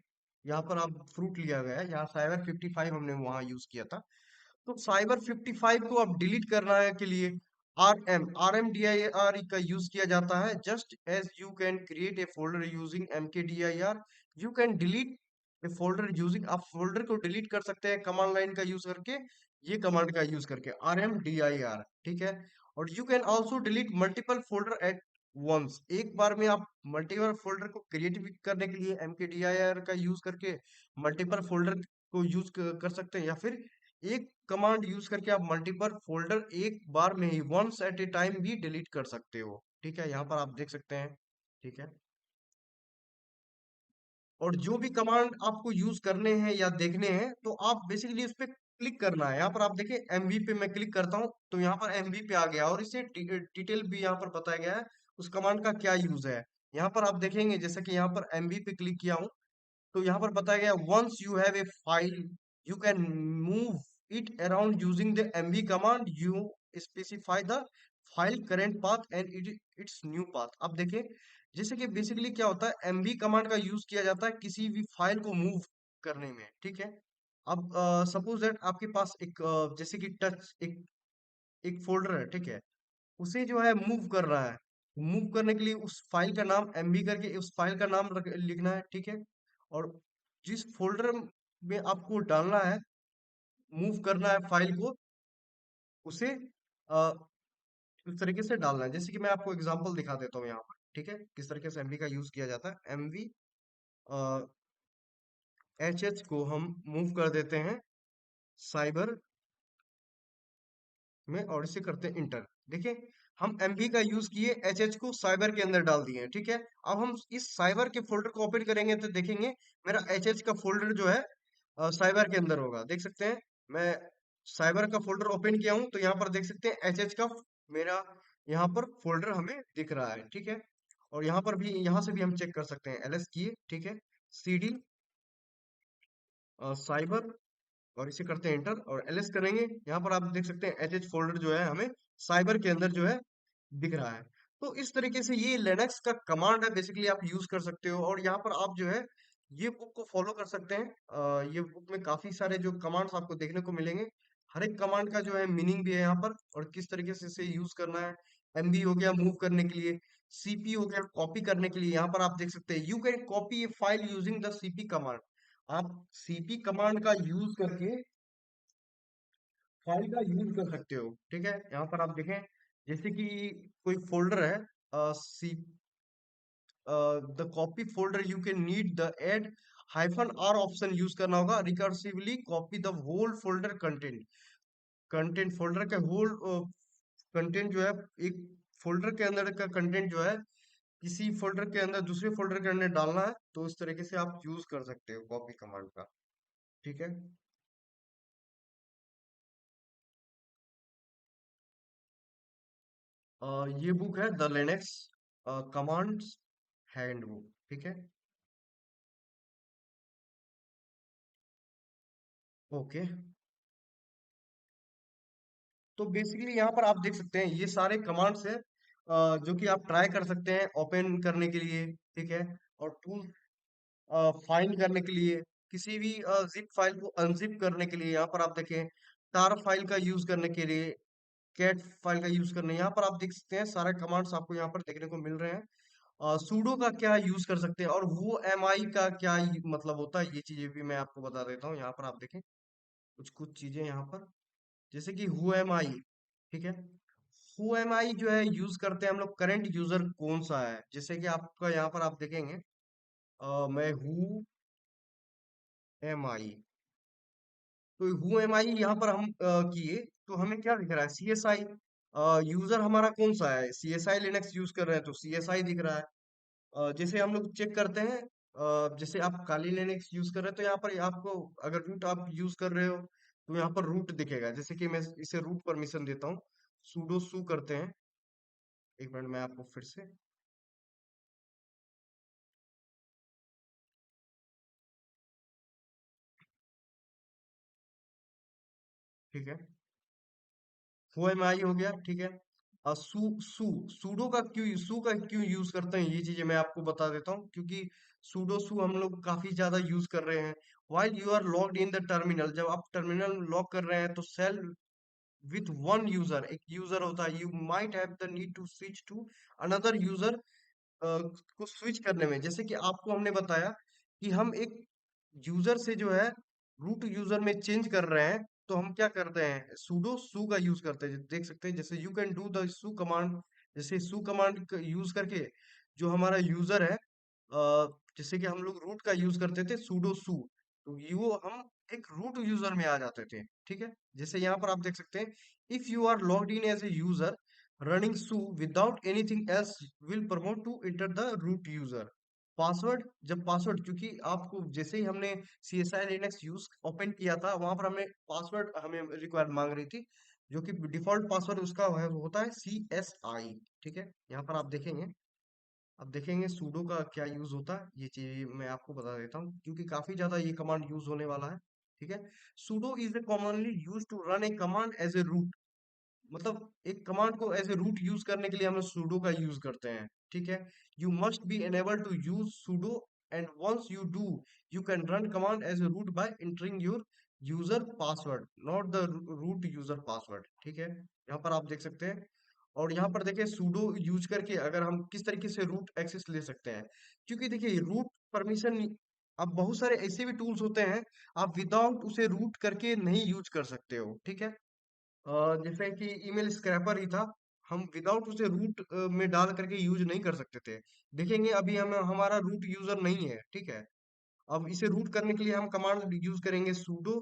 यहाँ पर आप फ्रूट लिया गया है, यहाँ साइबर 55 हमने वहां यूज किया था। तो साइबर 55 को अब डिलीट करना है के लिए RMDIR का यूज किया जाता है। Just as you can create a folder using MKDIR, you can delete a folder using, आप फोल्डर को डिलीट कर सकते हैं कमांड लाइन का यूज करके, ये कमांड का यूज करके RMDIR, ठीक है। और you can also delete multiple folder at once, एक बार में आप मल्टीपल फोल्डर को क्रिएट भी करने के लिए MKDIR का यूज करके मल्टीपल फोल्डर को यूज कर सकते हैं, या फिर एक कमांड यूज करके आप मल्टीपल फोल्डर एक बार में ही वंस एट ए टाइम भी डिलीट कर सकते हो, ठीक है। यहाँ पर आप देख सकते हैं, ठीक है। और जो भी कमांड आपको यूज करने हैं या देखने हैं, तो आप बेसिकली उस पर क्लिक करना है। यहाँ पर आप देखिए एमवी पे मैं क्लिक करता हूँ तो यहाँ पर एमवी पे आ गया, और इसे डिटेल भी यहाँ पर बताया गया है उस कमांड का क्या यूज है। यहाँ पर आप देखेंगे, जैसे कि यहाँ पर एमवी पे क्लिक किया हूँ तो यहाँ पर बताया गया once you have a file you can move it around using the MV command, you specify the file current path and its new path. अब देखिए, जैसे कि बेसिकली क्या होता है, एमवी कमांड का यूज किया जाता है किसी भी फाइल को मूव करने में, ठीक है। अब सपोज दैट आपके पास एक जैसे कि टच एक एक फोल्डर है, ठीक है, उसे जो है मूव कर रहा है। मूव करने के लिए उस फाइल का नाम एमवी करके उस फाइल का नाम लिखना है, ठीक है। और जिस फोल्डर में आपको डालना है, मूव करना है फाइल को, उसे अ, उस तरीके से डालना है। जैसे कि मैं आपको एग्जांपल दिखा देता हूँ यहाँ पर, ठीक है, किस तरीके से एमवी का यूज किया जाता है। एमवी एच को हम मूव कर देते हैं साइबर में, और इसे करते हैं इंटर। देखिए, हम एमवी का यूज किए, एच को साइबर के अंदर डाल दिए, ठीक है। अब हम इस साइबर के फोल्डर को ओपन करेंगे तो देखेंगे मेरा एच का फोल्डर जो है साइबर के अंदर होगा। देख सकते हैं, मैं साइबर का फोल्डर ओपन किया हूं तो यहाँ पर देख सकते हैं एच का मेरा यहाँ पर फोल्डर हमें दिख रहा है, ठीक है। और यहाँ पर भी, यहाँ से भी हम चेक कर सकते हैं, एलएस किए, ठीक है, CD साइबर, और इसे करते हैं इंटर और एलएस करेंगे। यहाँ पर आप देख सकते हैं एच फोल्डर जो है हमें साइबर के अंदर जो है दिख रहा है। तो इस तरीके से ये लिनक्स का कमांड है, बेसिकली आप यूज कर सकते हो। और यहाँ पर आप जो है ये बुक को फॉलो कर सकते हैं। ये बुक में काफी सारे जो कमांड्स आपको देखने को मिलेंगे, हर एक कमांड का जो है मीनिंग भी है यहाँ पर, और किस तरीके से इसे यूज करना है। एमबी हो गया मूव करने के लिए, सीपी हो गया कॉपी करने के लिए। यहाँ पर आप देख सकते हैं you can copy A file using the CP command, आप सीपी कमांड का यूज करके फाइल का यूज कर सकते हो, ठीक है। यहाँ पर आप देखें, जैसे कि कोई फोल्डर है, see the copy folder you can need the add -R option use करना होगा, recursively copy the whole folder content. Content folder का होल कंटेंट जो है, एक फोल्डर के अंदर का कंटेंट जो है किसी फोल्डर के अंदर दूसरे फोल्डर के अंदर डालना है, तो इस तरीके से आप यूज कर सकते हो कॉपी कमांड का, ठीक है। ये बुक है द लिनक्स कमांड्स हैंडबुक, ठीक है। ओके, तो बेसिकली यहाँ पर आप देख सकते हैं ये सारे कमांड्स हैं जो कि आप ट्राई कर सकते हैं ओपन करने के लिए, ठीक है। और टूल फाइंड करने के लिए, किसी भी जिप फाइल को अनजिप करने के लिए, यहाँ पर आप देखें tar फाइल का यूज करने के लिए, कैट फाइल का यूज करने, यहाँ पर आप देख सकते हैं सारे कमांड्स आपको यहाँ पर देखने को मिल रहे हैं। सूडो का क्या यूज कर सकते हैं, और वो एम आई का क्या मतलब होता है, ये चीजें भी मैं आपको बता देता हूँ। यहाँ पर आप देखें कुछ कुछ चीजें यहाँ पर, जैसे कि हु एम आई, ठीक है। हु एम आई जो है यूज करते हैं हम लोग, करंट यूजर कौन सा है, जैसे कि आपका यहाँ पर आप देखेंगे मैं हु एम आई, तो हु एम आई यहाँ पर हम किए तो हमें क्या दिख रहा है, सी एस आई। यूजर हमारा कौन सा है, C S I Linux use कर रहे हैं तो सी एस आई दिख रहा है। जैसे हम लोग चेक करते हैं, जैसे आप काली लिनक्स यूज कर रहे हैं तो यहाँ पर आपको अगर रूट आप यूज कर रहे हो तो यहाँ पर रूट दिखेगा। जैसे कि मैं इसे रूट परमिशन देता हूँ, sudo su करते हैं। एक मिनट मैं आपको फिर से, ठीक है। ओ एम आई हो गया, ठीक है। सू सू सूडो का क्यों, सू का क्यों यूज करते हैं, ये चीजें मैं आपको बता देता हूँ। क्योंकि सूडो सू हम लोग काफी ज्यादा यूज कर रहे हैं। While you are logged in the terminal, जब आप टर्मिनल लॉक कर रहे हैं तो सेल विथ वन यूजर, एक यूजर होता है, you might have the need to switch to another user को स्विच करने में। जैसे कि आपको हमने बताया कि हम एक यूजर से जो है रूट यूजर में चेंज कर रहे हैं, तो हम क्या करते हैं, sudo su का यूज करते हैं। देख सकते हैं जैसे you can do the su command, जैसे सू कमांड यूज करके जो हमारा यूजर है, जैसे कि हम लोग रूट का यूज करते थे sudo su, तो यू हम एक रूट यूजर में आ जाते थे। ठीक है। जैसे यहाँ पर आप देख सकते हैं, if you are logged in as a user running su without anything else will promote to enter the root user। Password, जब पासवर्ड, क्योंकि आपको जैसे ही हमने C S I Linux use open किया था, वहां पर हमें पासवर्ड हमें रिक्वायर मांग रही थी, जो कि डिफॉल्ट पासवर्ड उसका है, वो होता है सी एस आई। ठीक है। यहाँ पर आप देखेंगे, अब देखेंगे सूडो का क्या यूज होता है, ये चीज मैं आपको बता देता हूँ, क्योंकि काफी ज्यादा ये कमांड यूज होने वाला है। ठीक है। Sudo is a commonly use to run a command as a root, मतलब एक कमांड को एज ए रूट यूज करने के लिए हम sudo का यूज करते हैं। ठीक है। You must be enabled to use sudo, and once you do you can run command as a root by entering your user password, not the root user password. ठीक है। यहाँ पर आप देख सकते हैं, और यहाँ पर देखिए sudo यूज करके अगर हम किस तरीके से रूट एक्सेस ले सकते हैं, क्योंकि देखिए रूट परमिशन, अब बहुत सारे ऐसे भी टूल्स होते हैं, आप विदाउट उसे रूट करके नहीं यूज कर सकते हो। ठीक है। जैसे कि ईमेल स्क्रैपर ही था, हम विदाउट उसे रूट में डाल करके यूज नहीं कर सकते थे। देखेंगे अभी हम हमारा रूट यूजर नहीं है। ठीक है। अब इसे रूट करने के लिए हम कमांड यूज करेंगे sudo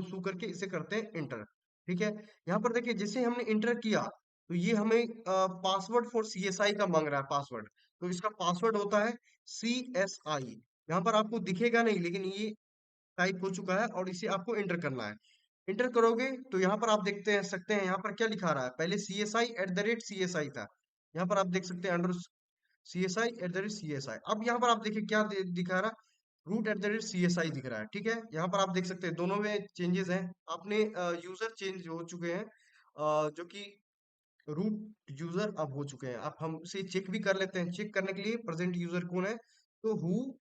su करके इसे करते हैं इंटर। ठीक है। यहाँ पर देखिए जैसे हमने इंटर किया, तो ये हमें password for C S I का मांग रहा है पासवर्ड, तो इसका पासवर्ड होता है सी एस आई। यहाँ पर आपको दिखेगा नहीं, लेकिन ये टाइप हो चुका है और इसे आपको एंटर करना है। एंटर करोगे तो यहाँ पर आप देखते हैं सकते हैं, यहाँ पर क्या लिखा रहा है, पहले C S I at the rate C S I था। यहाँ पर आप देख सकते हैं under C S I at the rate C S I. अब यहाँ पर आप देखिए क्या दिखा रहा है, root at the rate C S I दिख रहा है। ठीक है। यहाँ पर आप देख सकते हैं दोनों में चेंजेस हैं, अपने यूजर चेंज हो चुके हैं, जो कि रूट यूजर अब हो चुके हैं। अब हम इसे चेक भी कर लेते हैं, चेक करने के लिए प्रेजेंट यूजर कौन है, तो हु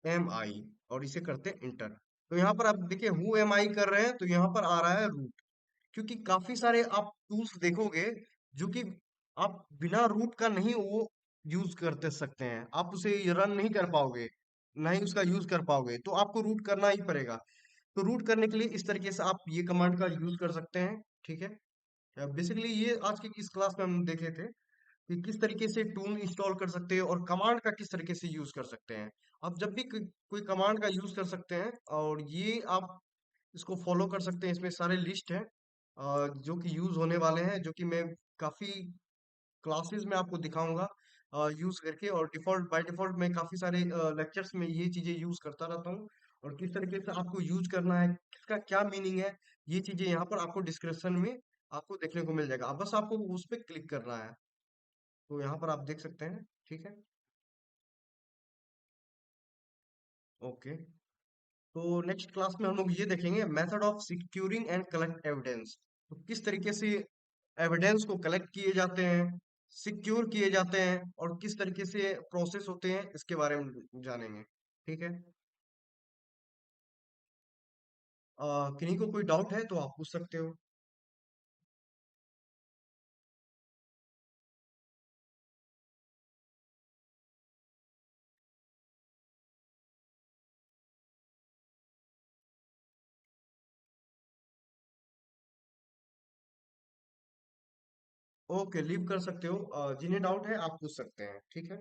एम आई, और इसे करते हैं इंटर। तो यहाँ पर आप देखिए हु एम आई कर रहे हैं, तो यहाँ पर आ रहा है रूट। क्योंकि काफी सारे आप टूल्स देखोगे जो कि आप बिना रूट का नहीं वो यूज करते सकते हैं, आप उसे रन नहीं कर पाओगे, ना ही उसका यूज कर पाओगे, तो आपको रूट करना ही पड़ेगा। तो रूट करने के लिए इस तरीके से आप ये कमांड का यूज कर सकते हैं। ठीक है। बेसिकली ये आज की इस क्लास में हम देखे थे कि किस तरीके से टूल इंस्टॉल कर सकते हैं और कमांड का किस तरीके से यूज कर सकते हैं। आप जब भी कोई कमांड का यूज कर सकते हैं, और ये आप इसको फॉलो कर सकते हैं, इसमें सारे लिस्ट हैं जो कि यूज होने वाले हैं, जो कि मैं काफी क्लासेस में आपको दिखाऊंगा यूज करके। और डिफॉल्ट बाय डिफॉल्ट मैं काफी सारे लेक्चर्स में ये चीजें यूज करता रहता हूँ, और किस तरीके से आपको यूज करना है, किसका क्या मीनिंग है, ये चीजें यहाँ पर आपको डिस्क्रिप्शन में आपको देखने को मिल जाएगा। अब बस आपको उस पर क्लिक करना है, तो यहाँ पर आप देख सकते हैं। ठीक है। ओके। तो नेक्स्ट क्लास में हम लोग ये देखेंगे method of securing and collect evidence, तो किस तरीके से एविडेंस को कलेक्ट किए जाते हैं, सिक्योर किए जाते हैं, और किस तरीके से प्रोसेस होते हैं, इसके बारे में जानेंगे। ठीक है। किन्हीं को कोई डाउट है तो आप पूछ सकते हो। ओके, लीव कर सकते हो, जिन्हें डाउट है आप पूछ सकते हैं। ठीक है।